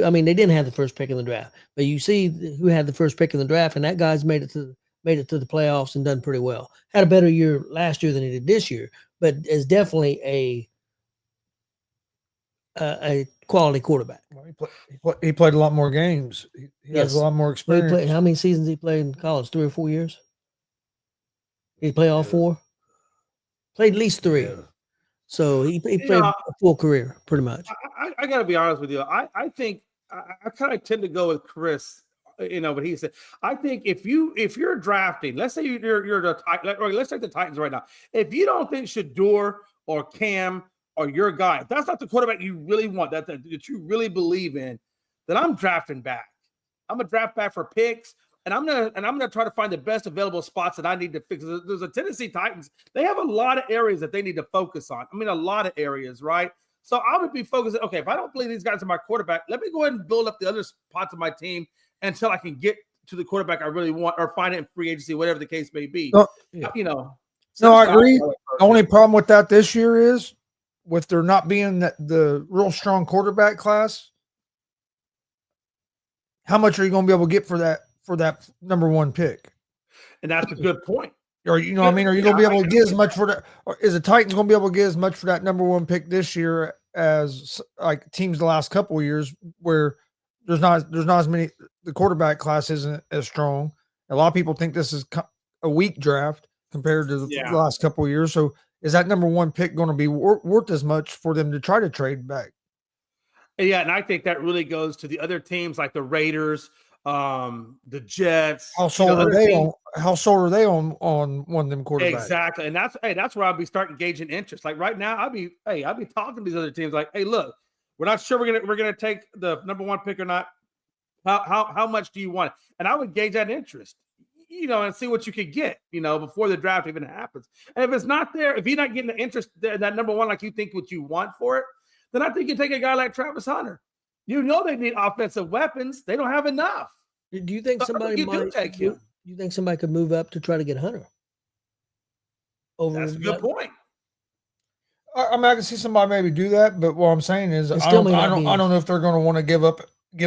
S3: I mean, they didn't have the first pick in the draft, but you see who had the first pick in the draft, and that guy's made it to the playoffs and done pretty well. Had a better year last year than he did this year, but is definitely a quality quarterback.
S2: He played a lot more games. He has a lot more experience.
S3: How many seasons he played in college? 3 or 4 years? Did he play all 4? Played at least 3. Yeah. So he played a full career, pretty much.
S1: I got to be honest with you. I think I kind of tend to go with Chris. You know what he said. I think if you're drafting, let's say you're let's take the Titans right now. If you don't think Shadour or Cam or your guy, if that's not the quarterback you really want, that you really believe in, then I'm drafting back. I'm gonna draft back for picks. And I'm gonna try to find the best available spots that I need to fix. There's a Tennessee Titans. They have a lot of areas that they need to focus on. I mean, a lot of areas, right? So I would be focusing. Okay, if I don't believe these guys are my quarterback, let me go ahead and build up the other spots of my team until I can get to the quarterback I really want, or find it in free agency, whatever the case may be. You know.
S2: No, I agree. The only problem with that this year is with there not being the real strong quarterback class. How much are you going to be able to get for that number 1 pick?
S1: And that's a good point.
S2: Or, you know what I mean? Are you going to be able to get as much for that? Or is the Titans going to be able to get as much for that number 1 pick this year as like teams the last couple of years where there's not as many, the quarterback class isn't as strong. A lot of people think this is a weak draft compared to the last couple of years. So is that number 1 pick going to be worth as much for them to try to trade back?
S1: Yeah. And I think that really goes to the other teams like the Raiders, the Jets.
S2: How sold are they on one of them quarterbacks?
S1: Exactly. And that's where I'll be starting gauging interest. Like right now, I'll be talking to these other teams like, hey, look, we're not sure we're gonna take the number 1 pick or not. How much do you want? And I would gauge that interest, you know, and see what you could get, you know, before the draft even happens. And if it's not there, if you're not getting the interest that number 1 like you think what you want for it, then I think you take a guy like Travis Hunter. You know they need offensive weapons. They don't have enough.
S3: Do you think somebody might take him? You think somebody could move up to try to get Hunter?
S1: That's a good point.
S2: I mean, I can see somebody maybe do that, but what I'm saying is, I don't know if they're going to want to give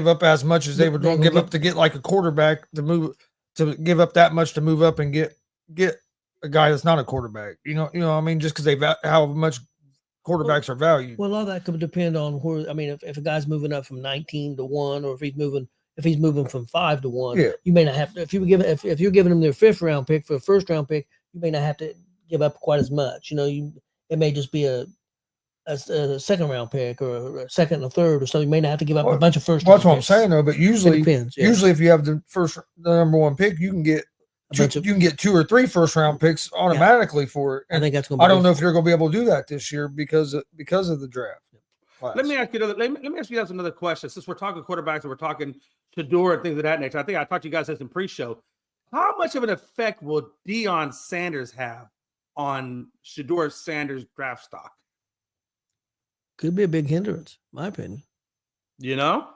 S2: up as much as they would give up to get like a quarterback to give up that much to move up and get a guy that's not a quarterback. You know what I mean? Just because how much quarterbacks are valued.
S3: Well, a lot of that could depend on where. I mean, if a guy's moving up from 19 to 1, or if he's moving from 5 to 1, you may not have to. If you're giving them their 5th round pick for a 1st round pick, you may not have to give up quite as much. You know, It may just be a second round pick or a second or third or something. You may not have to give up a bunch of first.
S2: Well, that's what I'm saying though. But usually,
S3: depends, yeah.
S2: usually if you have the number one pick, you can get you can get 2 or 3 first round picks automatically for it. And
S3: I think that's going to be
S2: I don't know if you're going to be able to do that this year because of the draft. Class.
S1: Let me ask you guys another question. Since we're talking quarterbacks and we're talking Shedeur and things of that nature, I think I talked to you guys this in pre-show. How much of an effect will Deion Sanders have on Shedeur Sanders' draft stock?
S3: Could be a big hindrance, my opinion.
S1: You know?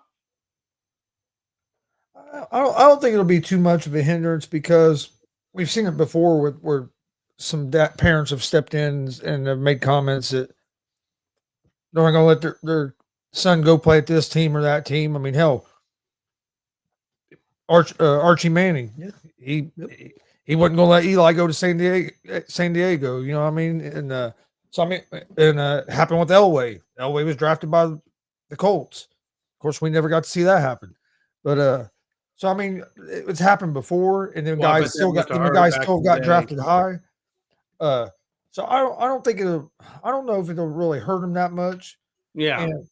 S2: I don't think it'll be too much of a hindrance because we've seen it before with where some parents have stepped in and have made comments that they're not going to let their son go play at this team or that team. I mean, hell, Archie Manning, he wasn't going to let Eli go to San Diego. You know what I mean? And it happened with Elway. Elway was drafted by the Colts. Of course, we never got to see that happen. But so I mean, it's happened before, and then guys still got drafted high. So I don't think I don't know if it'll really hurt him that much.
S1: Yeah.
S2: And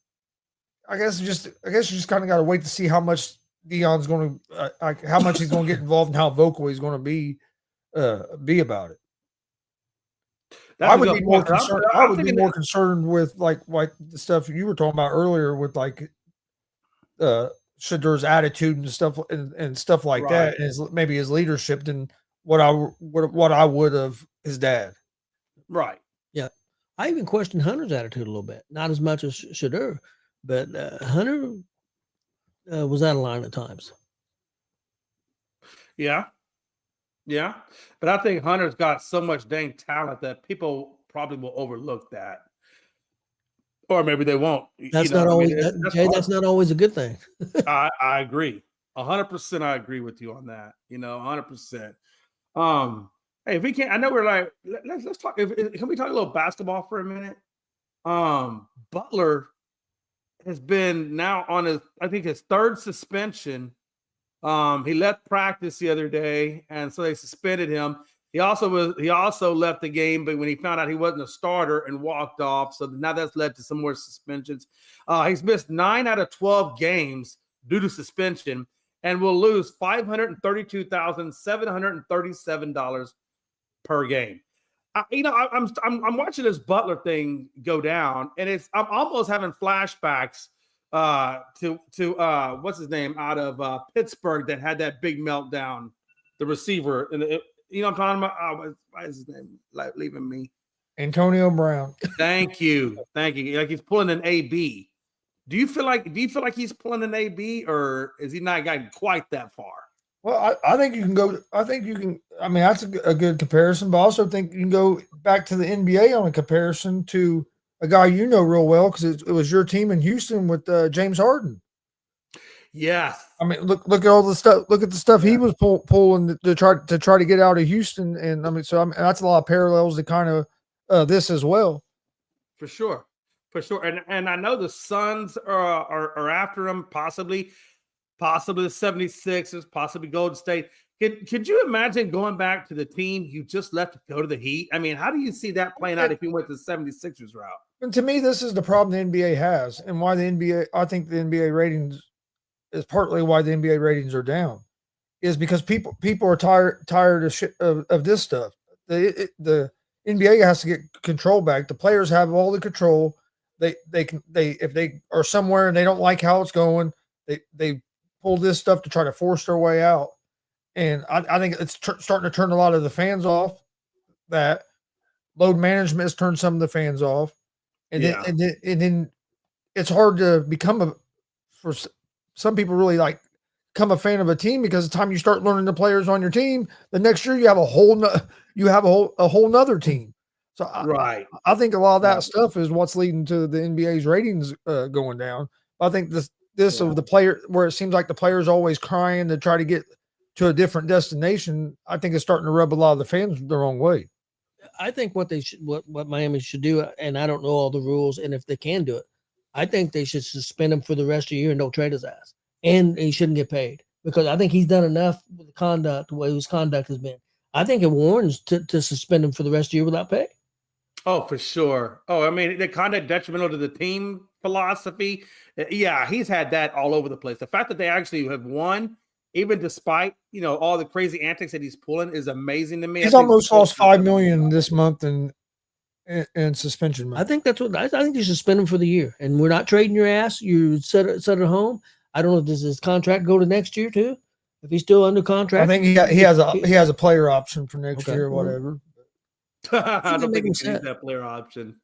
S2: I guess you just kind of got to wait to see how much Deion's going to, how much he's going to get involved and how vocal he's going to be about it. I would be more concerned. I would be more concerned with like the stuff you were talking about earlier with like Shedeur's attitude and stuff like that, and maybe his leadership than what I would of his dad.
S1: Right.
S3: Yeah. I even question Hunter's attitude a little bit. Not as much as Shedeur, but Hunter was out of line at times.
S1: Yeah. Yeah. But I think Hunter's got so much dang talent that people probably will overlook that. Or maybe they won't.
S3: That's not always that's not always a good thing.
S1: I agree. 100% I agree with you on that. 100%. Hey, if we can't, I know we're like, let's talk. Can we talk a little basketball for a minute? Butler has been now on his third suspension. He left practice the other day, and so they suspended him. He also left the game, but when he found out he wasn't a starter and walked off, so now that's led to some more suspensions. He's missed 9 out of 12 games due to suspension, and will lose $532,737 per game. I'm watching this Butler thing go down, and I'm almost having flashbacks to what's his name out of Pittsburgh that had that big meltdown, the receiver, and what I'm talking about. Why is his name leaving me?
S2: Antonio Brown.
S1: Thank you. Like he's pulling an AB. Do you feel like he's pulling an AB, or is he not gotten quite that far?
S2: Well, I think you can go. I think you can. I mean, that's a good comparison, but I also think you can go back to the NBA on a comparison to a guy you know real well because it was your team in Houston with James Harden.
S1: Yeah.
S2: I mean, look at all the stuff. Look at the stuff he was pulling to try to get out of Houston, and that's a lot of parallels to kind of this as well.
S1: For sure, and I know the Suns are after him, possibly the 76ers, possibly Golden State. Could you imagine going back to the team you just left to go to the Heat? I mean, how do you see that playing out if you went the 76ers route?
S2: And to me, this is the problem the NBA has, and why I think the NBA ratings is partly why the NBA ratings are down, is because people are tired of this stuff. The NBA has to get control back. The players have all the control. They if they are somewhere and they don't like how it's going, they pull this stuff to try to force their way out. And I think it's starting to turn a lot of the fans off. That load management has turned some of the fans off, and then it's hard to become for some people really like become a fan of a team because the time you start learning the players on your team, the next year you have a whole nother team. So I think a lot of that stuff is what's leading to the NBA's ratings going down. I think of the player where it seems like the players always crying to try to get to a different destination. I think it's starting to rub a lot of the fans the wrong way.
S3: I think what Miami should do, and I don't know all the rules, and if they can do it, I think they should suspend him for the rest of the year and don't trade his ass. And he shouldn't get paid because I think he's done enough with the conduct, the way his conduct has been. I think it warrants to suspend him for the rest of the year without pay.
S1: Oh, for sure. Oh, I mean, they're kind of detrimental to the team philosophy. Yeah, he's had that all over the place. The fact that they actually have won, even despite all the crazy antics that he's pulling, is amazing to me.
S2: He's almost lost $5 million this month in suspension money.
S3: I think that's what I think you should suspend him for the year, and we're not trading your ass. You set at home. I don't know. Does his contract go to next year too? If he's still under contract,
S2: I think he has a player option for next year or whatever.
S1: I don't think he needs that player option.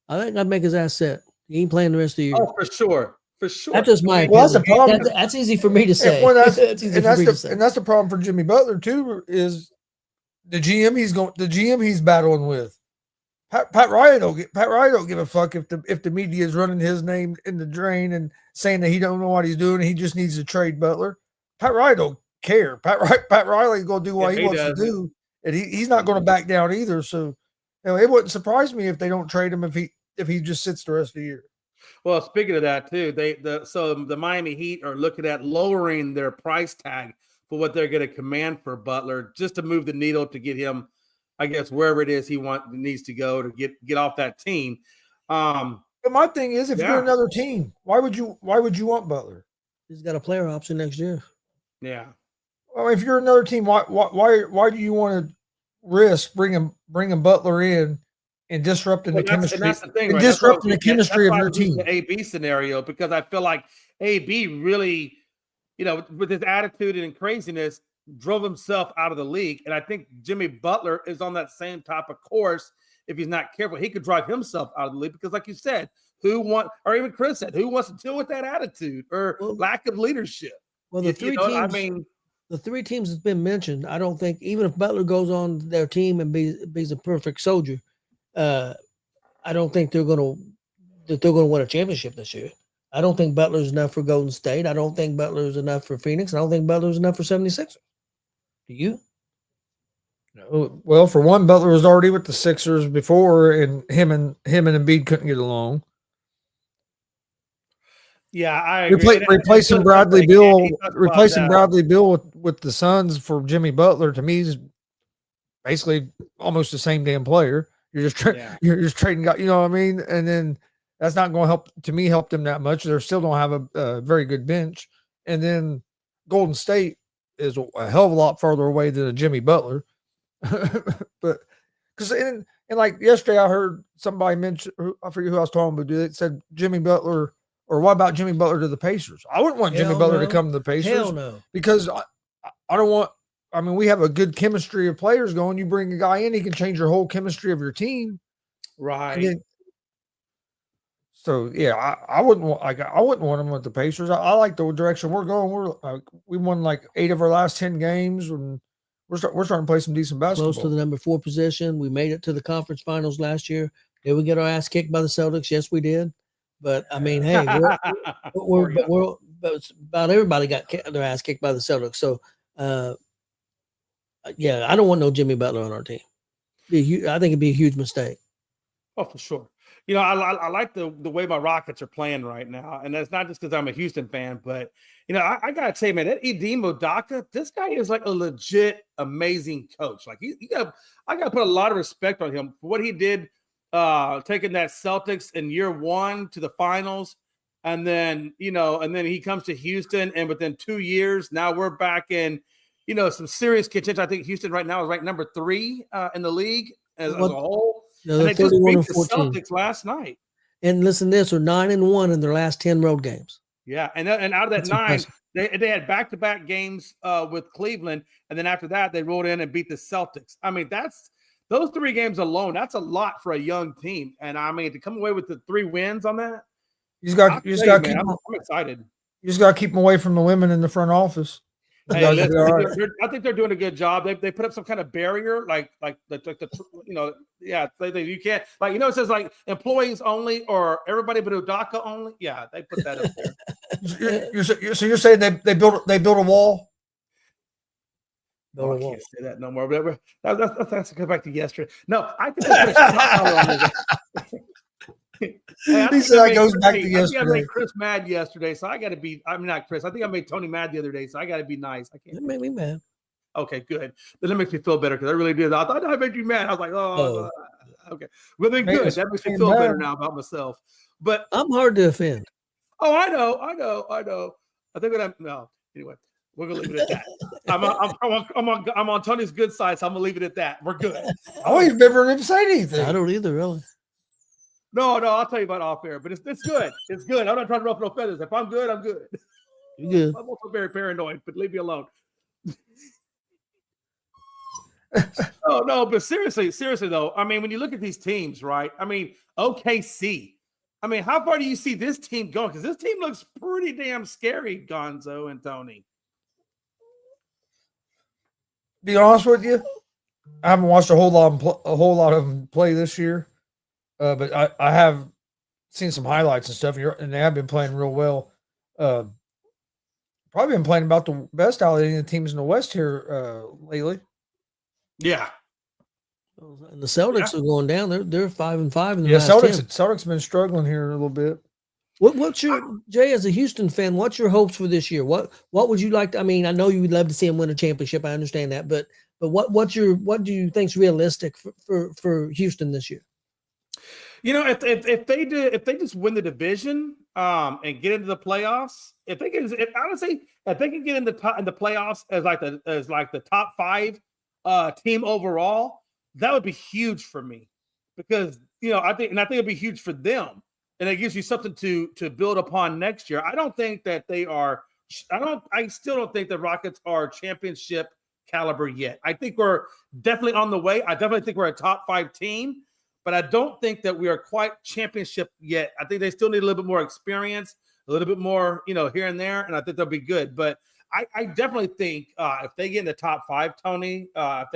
S3: I think I'd make his ass set. He ain't playing the rest of the year.
S1: Oh, for sure. For sure.
S3: That's just my
S2: well, that's the problem.
S3: That's easy for me to say.
S2: Well,
S3: that's easy for me to say.
S2: And that's the problem for Jimmy Butler too, is the GM he's battling with. Pat Riley don't give a fuck if the media is running his name in the drain and saying that he don't know what he's doing and he just needs to trade Butler. Pat Riley don't care. Pat Riley's gonna do what he wants to do, and he's not going to back down either. So, it wouldn't surprise me if they don't trade him if he just sits the rest of the year.
S1: Well, speaking of that too, the Miami Heat are looking at lowering their price tag for what they're going to command for Butler, just to move the needle to get him, I guess, wherever it is he needs to go to get off that team.
S2: But my thing is, if you're another team, why would you want Butler?
S3: He's got a player option next year.
S1: Yeah.
S2: Well, if you're another team, why do you want to risk bringing Butler in and disrupting the chemistry? And that's the thing, right? Disrupting the chemistry of your team.
S1: The AB scenario, because I feel like AB really, with his attitude and craziness, drove himself out of the league. And I think Jimmy Butler is on that same type of course. If he's not careful, he could drive himself out of the league because, like you said, or even Chris said, who wants to deal with that attitude or lack of leadership?
S3: Well, the three teams that's been mentioned, I don't think, even if Butler goes on their team and be a perfect soldier, I don't think they're going to win a championship this year. I don't think Butler's enough for Golden State. I don't think Butler's enough for Phoenix. I don't think Butler's enough for 76ers. Do you?
S2: No. Well, for one, Butler was already with the Sixers before, and him and Embiid couldn't get along.
S1: Yeah, I agree.
S2: Replacing Bradley Beal with the Suns for Jimmy Butler, to me, is basically almost the same damn player. You're just trading guys, you know what I mean? And then that's not going to help them that much. They still don't have a very good bench. And then Golden State is a hell of a lot farther away than a Jimmy Butler. But because like yesterday, I heard somebody mention, I forget who I was talking about, it said Jimmy Butler. Or what about Jimmy Butler to the Pacers? I wouldn't want Jimmy Butler to come to the Pacers.
S3: Hell no.
S2: Because I don't want – I mean, we have a good chemistry of players going. You bring a guy in, he can change your whole chemistry of your team.
S1: Right.
S2: So, yeah, I wouldn't want him with the Pacers. I like the direction we're going. We won like 8 of our last 10 games, and we're starting to play some decent basketball.
S3: Close to the number 4 position. We made it to the conference finals last year. Did we get our ass kicked by the Celtics? Yes, we did. But I mean, hey, we're about everybody got their ass kicked by the Celtics. So, yeah, I don't want no Jimmy Butler on our team. I think it'd be a huge mistake.
S1: Oh, for sure. I like the way my Rockets are playing right now, and that's not just because I'm a Houston fan, but I gotta say, man, that Ime Udoka, this guy is like a legit amazing coach. Like I gotta put a lot of respect on him for what he did. Taking that Celtics in year 1 to the finals, and then he comes to Houston, and within 2 years, now we're back in, some serious contention. I think Houston right now is ranked number 3 in the league as a whole. And they just beat the Celtics last night.
S3: And listen, they're 9-1 in their last 10 road games.
S1: Yeah, and out of that 9, they had back-to-back games with Cleveland, and then after that, they rolled in and beat the Celtics. I mean, those 3 games alone, that's a lot for a young team. And I mean, to come away with the 3 wins on that,
S2: I'm
S1: excited.
S2: You just got to keep them away from the women in the front office.
S1: Hey, listen, I think they're doing a good job. They put up some kind of barrier, you can't, it says like employees only or everybody but Udoka only. Yeah, they put that up there.
S2: So you're saying they built a wall?
S1: I can't say that no more. But that's go back to yesterday. No, I think that's
S2: he said that goes back to yesterday.
S1: I think I made Chris mad yesterday, so I got to be. I'm not Chris. I think I made Tony mad the other day, so I got to be nice. I can't.
S3: It made me mad.
S1: Okay, good. Then that makes me feel better because I really did. I thought I made you mad. I was like, Okay. Well, then
S2: Made
S1: good.
S2: us
S1: That makes me
S2: feel
S1: feel better
S2: bad.
S1: now about myself. But
S3: I'm hard to offend.
S1: oh, I know. I think no. Anyway, we're gonna leave it at that. I'm on Tony's good side, so I'm gonna leave it at that. We're good.
S2: I don't even remember him saying anything.
S3: I don't either, really.
S1: No, I'll tell you about off air, but it's good. It's good. I'm not trying to ruffle no feathers. If I'm good, I'm good.
S3: You're good.
S1: I'm also very paranoid, but leave me alone. No, but seriously though, I mean, when you look at these teams, right? I mean, OKC. I mean, how far do you see this team going? Because this team looks pretty damn scary, Gonzo and Tony.
S2: Be honest with you, I haven't watched a whole lot of them play this year, but I have seen some highlights and stuff, and they have been playing real well. Probably been playing about the best out of any of the teams in the West here lately.
S1: Yeah.
S3: And the Celtics are going down. They're 5-5 in the
S2: Yeah,
S3: last
S2: Celtics been struggling here a little bit.
S3: What's your Jay, as a Houston fan? What's your hopes for this year? What would you like to? I mean, I know you would love to see them win a championship. I understand that, but what do you think's realistic for Houston this year?
S1: You know, if they just win the division and get into the playoffs, if they can get in the playoffs as like the top 5 team overall, that would be huge for me, because I think it'd be huge for them, and it gives you something to build upon next year. I still don't think the Rockets are championship caliber yet. I think we're definitely on the way. I definitely think we're a top 5 team, but I don't think that we are quite championship yet. I think they still need a little bit more experience, a little bit more, here and there, and I think they'll be good. But I definitely think if they get in the top 5, Tony, if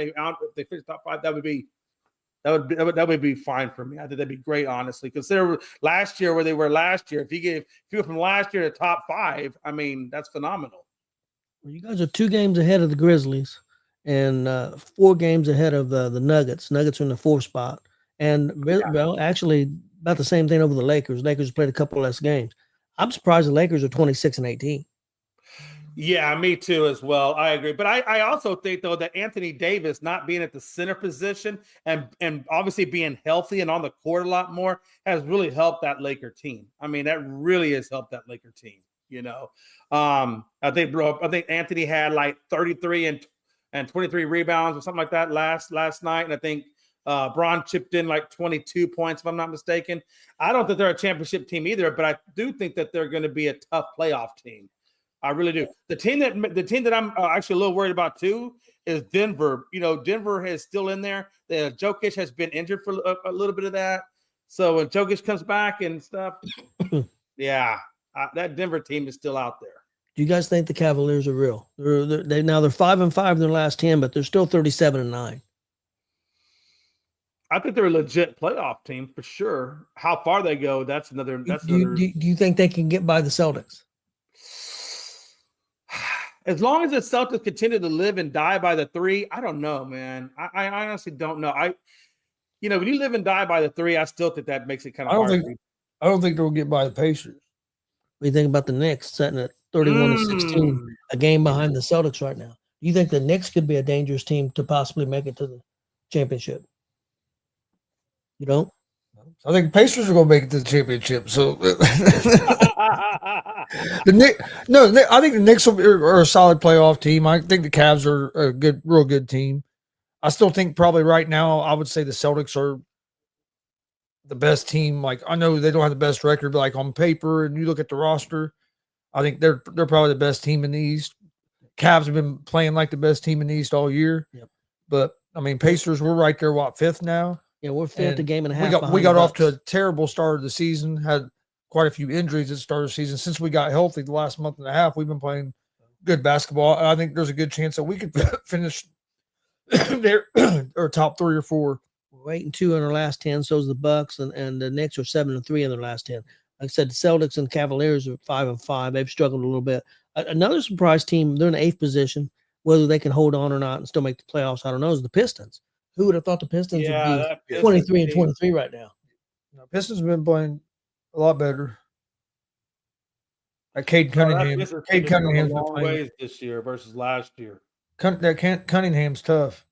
S1: they finish top 5, that would be fine for me. I think that'd be great, honestly. Consider last year where they were last year. If you go from last year to top 5, I mean, that's phenomenal.
S3: Well, you guys are 2 games ahead of the Grizzlies and 4 games ahead of the Nuggets. Nuggets are in the 4th spot, and well, actually about the same thing over the Lakers. Lakers played a couple less games. I'm surprised the Lakers are 26-18.
S1: Yeah, me too as well. I agree. But I also think, though, that Anthony Davis not being at the center position and obviously being healthy and on the court a lot more has really helped that Laker team. I mean, that really has helped that Laker team, I think Anthony had like 33 and 23 rebounds or something like that last night. And I think Bron chipped in like 22 points, if I'm not mistaken. I don't think they're a championship team either, but I do think that they're going to be a tough playoff team. I really do. The team that I'm actually a little worried about too is Denver. Denver is still in there. Jokic has been injured for a little bit of that. So when Jokic comes back and stuff, yeah, that Denver team is still out there.
S3: Do you guys think the Cavaliers are real? They're 5-5 in their last 10, but they're still 37-9.
S1: I think they're a legit playoff team for sure. How far they go, that's another.
S3: Do you think they can get by the Celtics?
S1: As long as the Celtics continue to live and die by the 3, I don't know, man. I honestly don't know. When you live and die by the 3, I still think that makes it kind of hard.
S2: I don't think they'll get by the Pacers.
S3: What do you think about the Knicks sitting at 31-16, a game behind the Celtics right now? Do you think the Knicks could be a dangerous team to possibly make it to the championship? You don't?
S2: I think Pacers are going to make it to the championship. So I think the Knicks are a solid playoff team. I think the Cavs are a real good team. I still think probably right now I would say the Celtics are the best team. Like, I know they don't have the best record, but like on paper, and you look at the roster, I think they're probably the best team in the East. Cavs have been playing like the best team in the East all year.
S3: Yep.
S2: But I mean, Pacers, we're right there, 5th now?
S3: Yeah, we're 5th, a game and a half.
S2: We got off to a terrible start of the season. Had quite a few injuries at the start of the season. Since we got healthy the last month and a half, we've been playing good basketball. I think there's a good chance that we could finish there or top 3 or 4.
S3: We're 8-2 in our last 10. So is the Bucks, and the Knicks are 7-3 in their last 10. Like I said, the Celtics and Cavaliers are 5-5. They've struggled a little bit. Another surprise team, they're in the 8th position. Whether they can hold on or not and still make the playoffs, I don't know, is the Pistons. Who would have thought the Pistons would be 23-23 right now?
S2: Pistons have been playing a lot better. Cade Cunningham. Cade Cunningham's been playing
S1: ways this year versus last year.
S2: Cunningham's tough.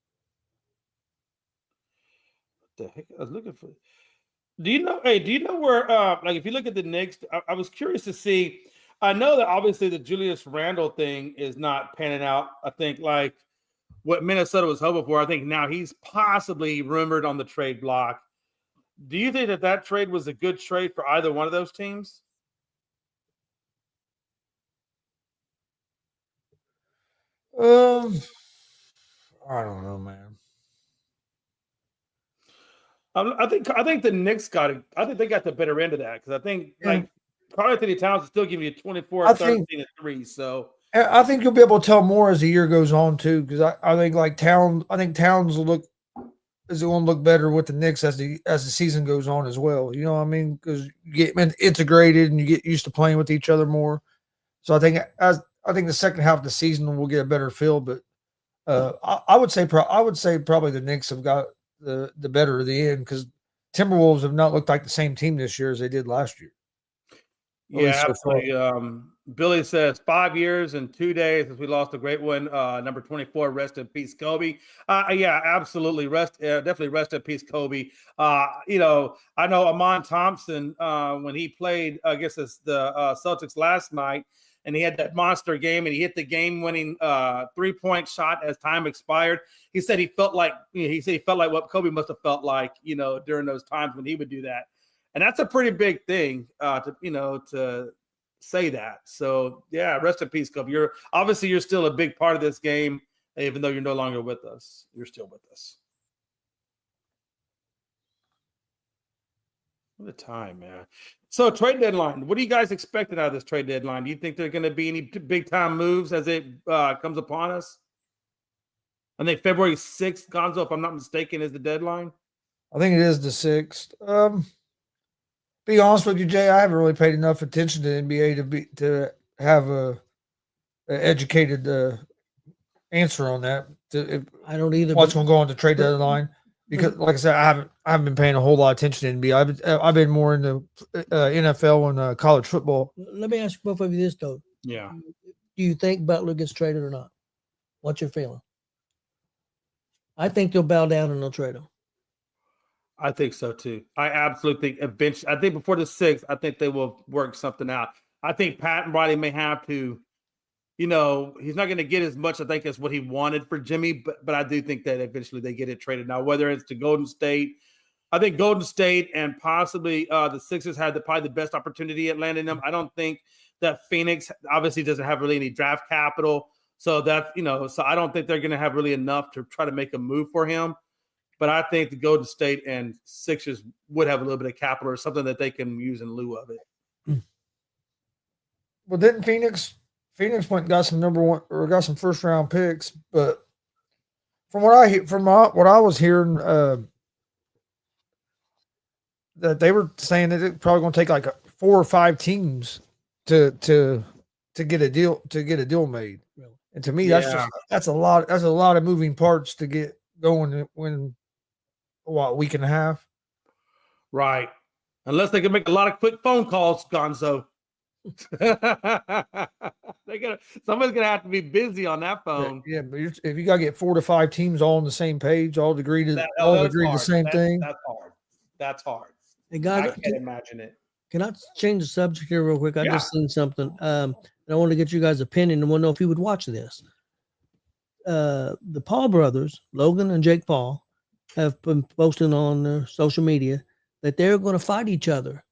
S1: the heck? I was looking for. Do you know? Hey, do you know where? Like, if you look at the Knicks, I was curious to see. I know that obviously the Julius Randle thing is not panning out. I think like what Minnesota was hoping for. I think now he's possibly rumored on the trade block. Do you think that trade was a good trade for either one of those teams?
S2: I don't know, man.
S1: I think the Knicks got it. I think they got the better end of that because I think like Karl Anthony Towns is still giving you 24, 13, and 3. So
S2: I think you'll be able to tell more as the year goes on too, because I think like Towns will look is going to look better with the Knicks as the season goes on as well. You know what I mean? Because you get integrated and you get used to playing with each other more. So I think the second half of the season will get a better feel. But I would say probably the Knicks have got the better of the end because Timberwolves have not looked like the same team this year as they did last year.
S1: Yeah, absolutely. Billy says 5 years and 2 days since we lost a great one. Number 24, rest in peace, Kobe. Yeah, absolutely. Definitely rest in peace, Kobe. You know, I know Amon Thompson when he played against the Celtics last night, and he had that monster game, and he hit the game-winning 3-point shot as time expired. He said he felt like what Kobe must have felt like, you know, during those times when he would do that. And that's a pretty big thing to say that. So yeah, rest in peace, Kobe. You're still a big part of this game, even though you're no longer with us. You're still with us. What a time, man. So trade deadline. What are you guys expecting out of this trade deadline? Do you think there are going to be any big time moves as it comes upon us? I think February 6th, Gonzo, if I'm not mistaken, is the deadline.
S2: I think it is the 6th. Be honest with you, Jay, I haven't really paid enough attention to the NBA to have an educated answer on that.
S3: I don't either.
S2: What's going to go on the trade deadline? Because, like I said, I haven't been paying a whole lot of attention to NBA. I've been more into NFL and college football.
S3: Let me ask both of you this though.
S1: Yeah.
S3: Do you think Butler gets traded or not? What's your feeling? I think they'll bow down and they'll trade him.
S1: I think so too. I absolutely think eventually. I think before the 6th, I think they will work something out. I think Pat and Riley may have to, you know, he's not going to get as much, I think, as what he wanted for Jimmy, but I do think that eventually they get it traded. Now, whether it's to Golden State, I think Golden State and possibly the Sixers had probably the best opportunity at landing them. I don't think that Phoenix obviously doesn't have really any draft capital. So that's, you know, so I don't think they're going to have really enough to try to make a move for him. But I think the Golden State and Sixers would have a little bit of capital or something that they can use in lieu of it.
S2: Well, didn't Phoenix went and got some number one or got some first round picks? But from what I was hearing, that they were saying that it's probably going to take like 4 or 5 teams to get a deal made.
S3: Really?
S2: And to me, that's a lot of moving parts to get going when. What, a week and a half?
S1: Right. Unless they can make a lot of quick phone calls, Gonzo. Somebody's gonna have to be busy on that phone.
S2: Yeah, but if you gotta get 4 to 5 teams all on the same page, all agree to the same thing.
S1: That's hard.
S3: Hey guys,
S1: I can't imagine it.
S3: Can I change the subject here real quick? I just seen something. And I want to get you guys' opinion and want to know if you would watch this. The Paul brothers, Logan and Jake Paul, have been posting on their social media that they're going to fight each other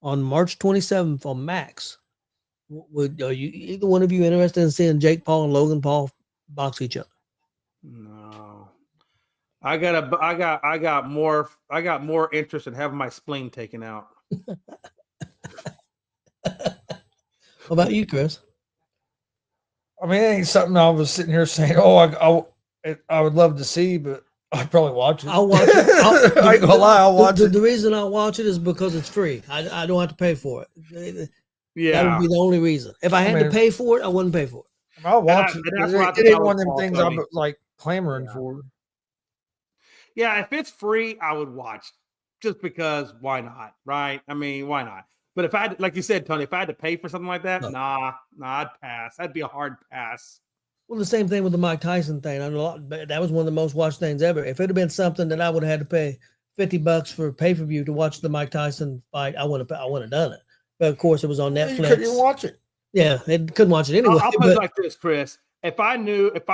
S3: on March 27th on Max. Are you either one of you interested in seeing Jake Paul and Logan Paul box each other?
S1: No, I got more interest in having my spleen taken out.
S3: What about you, Chris?
S2: I mean, it ain't something I was sitting here saying, "Oh, I would love to see," but I'd probably watch it.
S3: I'll watch it.
S2: I ain't gonna lie, I'll watch it.
S3: The reason I watch it is because it's free. I don't have to pay for it.
S1: Yeah,
S3: that would be the only reason. If I had to pay for it, I wouldn't pay for it.
S2: I'll watch it. It ain't one of them things I'm like clamoring for.
S1: Yeah, if it's free, I would watch just because why not? Right? I mean, why not? But if I had, like you said, Tony, if I had to pay for something like that, nah, I'd pass. That'd be a hard pass.
S3: Well, the same thing with the Mike Tyson thing. I know that was one of the most watched things ever. If it had been something that I would have had to pay $50 for pay-per-view to watch the Mike Tyson fight, I would have done it. But of course, it was on
S2: You couldn't even
S3: Netflix.
S2: watch it.
S3: Yeah, it couldn't watch it anyway.
S1: I'll put
S3: but-
S1: it like this, Chris. If I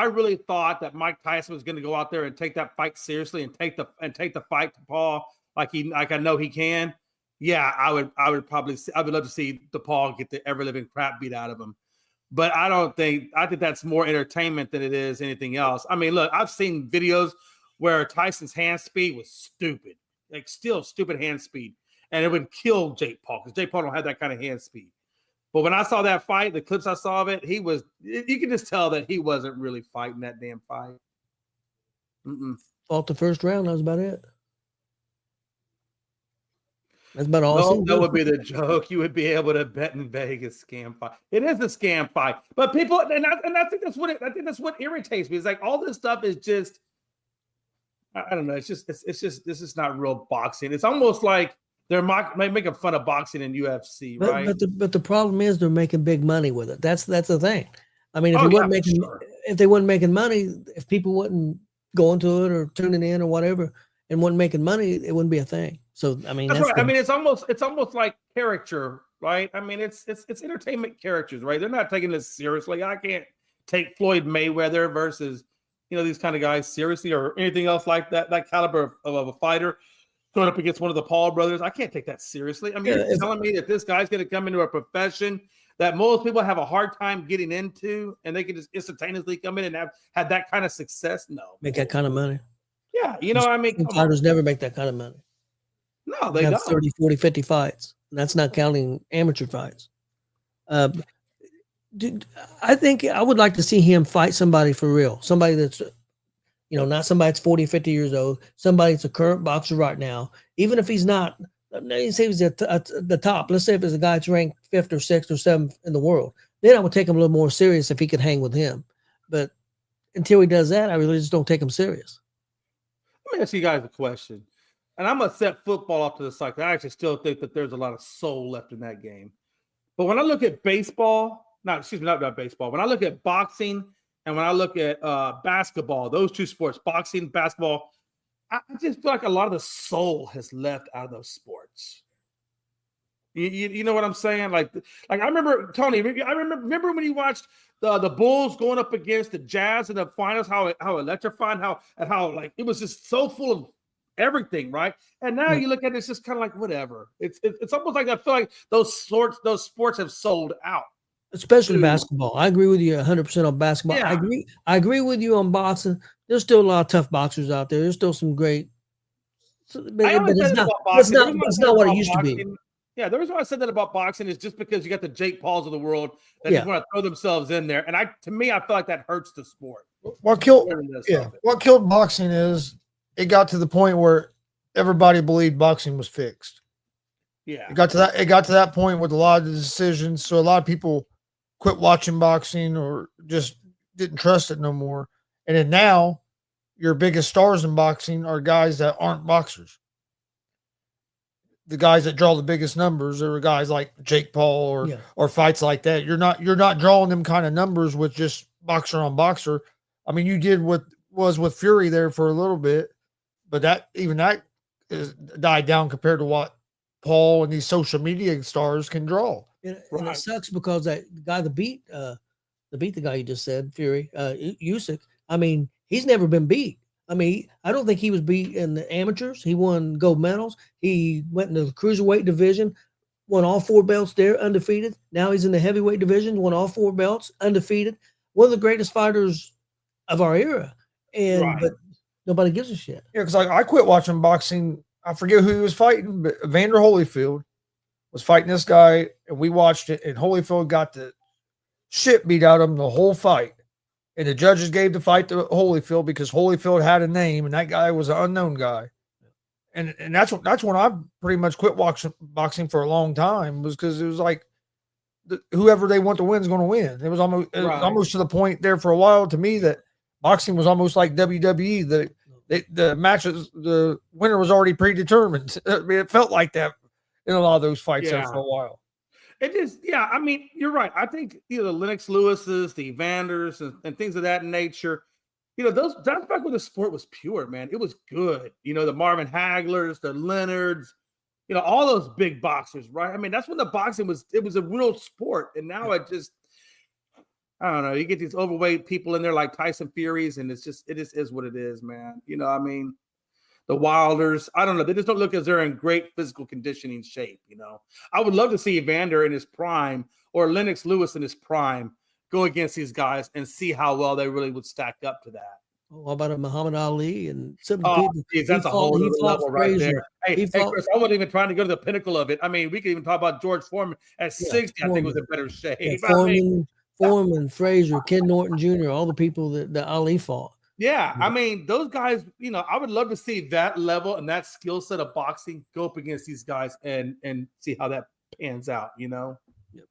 S1: really thought that Mike Tyson was going to go out there and take that fight seriously and take the fight to Paul like I know he can, yeah, I would love to see the Paul get the ever living crap beat out of him. But I think that's more entertainment than it is anything else. I mean, look, I've seen videos where Tyson's hand speed was stupid, like still stupid hand speed, and it would kill Jake Paul because Jake Paul don't have that kind of hand speed. But when I saw that fight, the clips I saw of it, you can just tell that he wasn't really fighting that damn fight.
S3: Fought the first round. That was about it. That's about all.
S1: That would be the joke. You would be able to bet in Vegas scam fight. It is a scam fight, but people, and I think that's what irritates me. It's like all this stuff is just, I don't know. It's just this is not real boxing. It's almost like they're making fun of boxing in UFC, right?
S3: But the problem is they're making big money with it. That's the thing. I mean, if they wasn't making money, if people wasn't going to it or tuning in or whatever and wasn't making money, it wouldn't be a thing. So I mean,
S1: that's right. I mean, it's almost like caricature, right? I mean, it's entertainment characters, right? They're not taking this seriously. I can't take Floyd Mayweather versus these kind of guys seriously or anything else like that caliber of a fighter going up against one of the Paul brothers. I can't take that seriously. I mean, you're telling me that this guy's going to come into a profession that most people have a hard time getting into, and they can just instantaneously come in and have that kind of success? No.
S3: Make that kind of money.
S1: Yeah, I mean,
S3: fighters never make that kind of money.
S1: No, they
S3: have
S1: don't.
S3: 30, 40, 50 fights. And that's not counting amateur fights. I think I would like to see him fight somebody for real. Somebody that's not somebody that's 40, 50 years old, somebody that's a current boxer right now, even if he's not, let's say he's at the top. Let's say if it's a guy that's ranked 5th or 6th or 7th in the world, then I would take him a little more serious if he could hang with him. But until he does that, I really just don't take him serious.
S1: Let me ask you guys a question. And I'm going to set football off to the side. I actually still think that there's a lot of soul left in that game. But when I look at baseball, not baseball, when I look at boxing, and when I look at basketball, those two sports, boxing, basketball, I just feel like a lot of the soul has left out of those sports. You know what I'm saying? Like I remember, Tony, remember when you watched the Bulls going up against the Jazz in the finals, how electrifying, how like it was just so full of everything, right? And now you look at it, it's just kind of like whatever. It's almost like I feel like those sports have sold out.
S3: Especially basketball. I agree with you 100% on basketball.
S1: Yeah.
S3: I agree with you on boxing. There's still a lot of tough boxers out there. There's still some great. But it's not what it used to be.
S1: Yeah, the reason why I said that about boxing is just because you got the Jake Pauls of the world that just want to throw themselves in there. And to me, I feel like that hurts the sport.
S2: What killed boxing is it got to the point where everybody believed boxing was fixed.
S1: Yeah.
S2: It got to that point with a lot of the decisions. So a lot of people quit watching boxing or just didn't trust it no more. And then now your biggest stars in boxing are guys that aren't boxers. The guys that draw the biggest numbers are guys like Jake Paul or fights like that. You're not drawing them kind of numbers with just boxer on boxer. I mean, you did what was with Fury there for a little bit, but that is died down compared to what Paul and these social media stars can draw.
S3: And it sucks because that guy that beat the guy you just said, Fury, Usyk, I mean, he's never been beat. I mean, I don't think he was beat in the amateurs. He won gold medals. He went into the cruiserweight division, won all 4 belts there, undefeated. Now he's in the heavyweight division, won all 4 belts, undefeated. One of the greatest fighters of our era. But nobody gives a shit.
S2: Yeah, because I quit watching boxing. I forget who he was fighting, but Evander Holyfield was fighting this guy, and we watched it, and Holyfield got the shit beat out of him the whole fight. And the judges gave the fight to Holyfield because Holyfield had a name, and that guy was an unknown guy. And that's when I pretty much quit watching boxing for a long time, was because it was like whoever they want to win is going to win. It was almost to the point there for a while to me that boxing was almost like WWE. The matches, the winner was already predetermined. I mean, it felt like that in a lot of those fights there for a while.
S1: It is, I mean, you're right. I think the Lennox Lewis's, the Evanders, and things of that nature, you know, that's back when the sport was pure, man. It was good. You know, the Marvin Haglers, the Leonards, you know, all those big boxers, right? I mean, that's when the boxing was a real sport. And now I don't know. You get these overweight people in there like Tyson Furies, and it is what it is, man. You know, I mean, the Wilders, I don't know. They just don't look as they're in great physical conditioning shape, you know. I would love to see Evander in his prime or Lennox Lewis in his prime go against these guys and see how well they really would stack up to that.
S3: What about a Muhammad Ali and some
S1: Oh,
S3: people?
S1: geez, that's a whole other level right there. Hey,
S3: fought-
S1: Chris, I wasn't even trying to go to the pinnacle of it. I mean, we could even talk about George Foreman at 60. I think was in better shape.
S3: Yeah,
S1: I mean,
S3: Foreman, Frazier, Ken Norton Jr., all the people that Ali fought.
S1: yeah, I mean, those guys, you know, I would love to see that level and that skill set of boxing go up against these guys and see how that pans out, you know?
S3: Yep.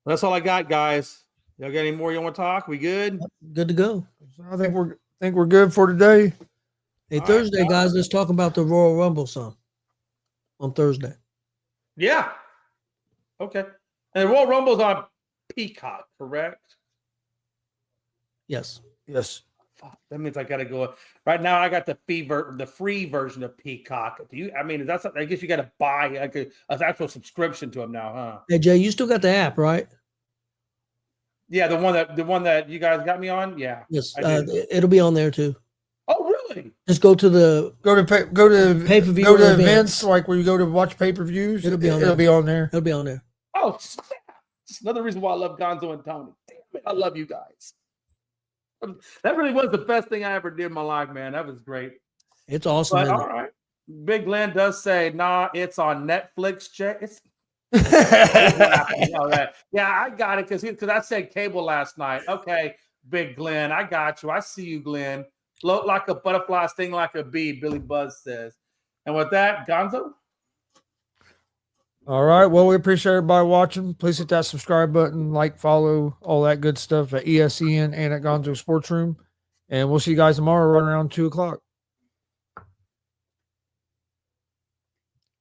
S1: That's all I got, guys. Y'all got any more you want to talk? We good?
S3: Good to go.
S2: I think we're good for today.
S3: Hey,
S1: All
S3: Thursday,
S1: right.
S3: guys, let's talk about the Royal Rumble some on Thursday.
S1: Yeah. Okay. And the Royal Rumble's on Peacock, correct?
S3: Yes.
S2: Yes.
S1: Fuck, that means I gotta go. Right now, I got the free version of Peacock. Do you? I mean, that's. I guess you got to buy like an actual subscription to them now, huh?
S3: Hey, Jay, you still got the app, right?
S1: Yeah, the one that you guys got me on. Yeah.
S3: Yes.
S1: I do.
S3: It'll be on there too.
S1: Oh, really?
S3: Just go to the
S2: Go to
S3: Pay-per-view
S2: Go to
S3: events.
S2: events like where you go to watch pay-per-views.
S3: It'll be on
S2: It'll
S3: there.
S2: be on there.
S3: It'll be on there.
S1: Oh, snap. Just another reason why I love Gonzo and Tony. Damn it, I love you guys. That really was the best thing I ever did in my life, man. That was great.
S3: It's awesome.
S1: But
S3: isn't
S1: all
S3: it?
S1: right. Big Glenn does say, nah, it's on Netflix, Jay. It's all right. Yeah, I got it because I said cable last night. Okay, Big Glenn, I got you. I see you, Glenn. Float like a butterfly, sting like a bee, Billy Buzz says. And with that, Gonzo?
S2: All right. Well, we appreciate everybody watching. Please hit that subscribe button, like, follow, all that good stuff at ESEN and at Gonzo Sports Room. And we'll see you guys tomorrow right around 2:00.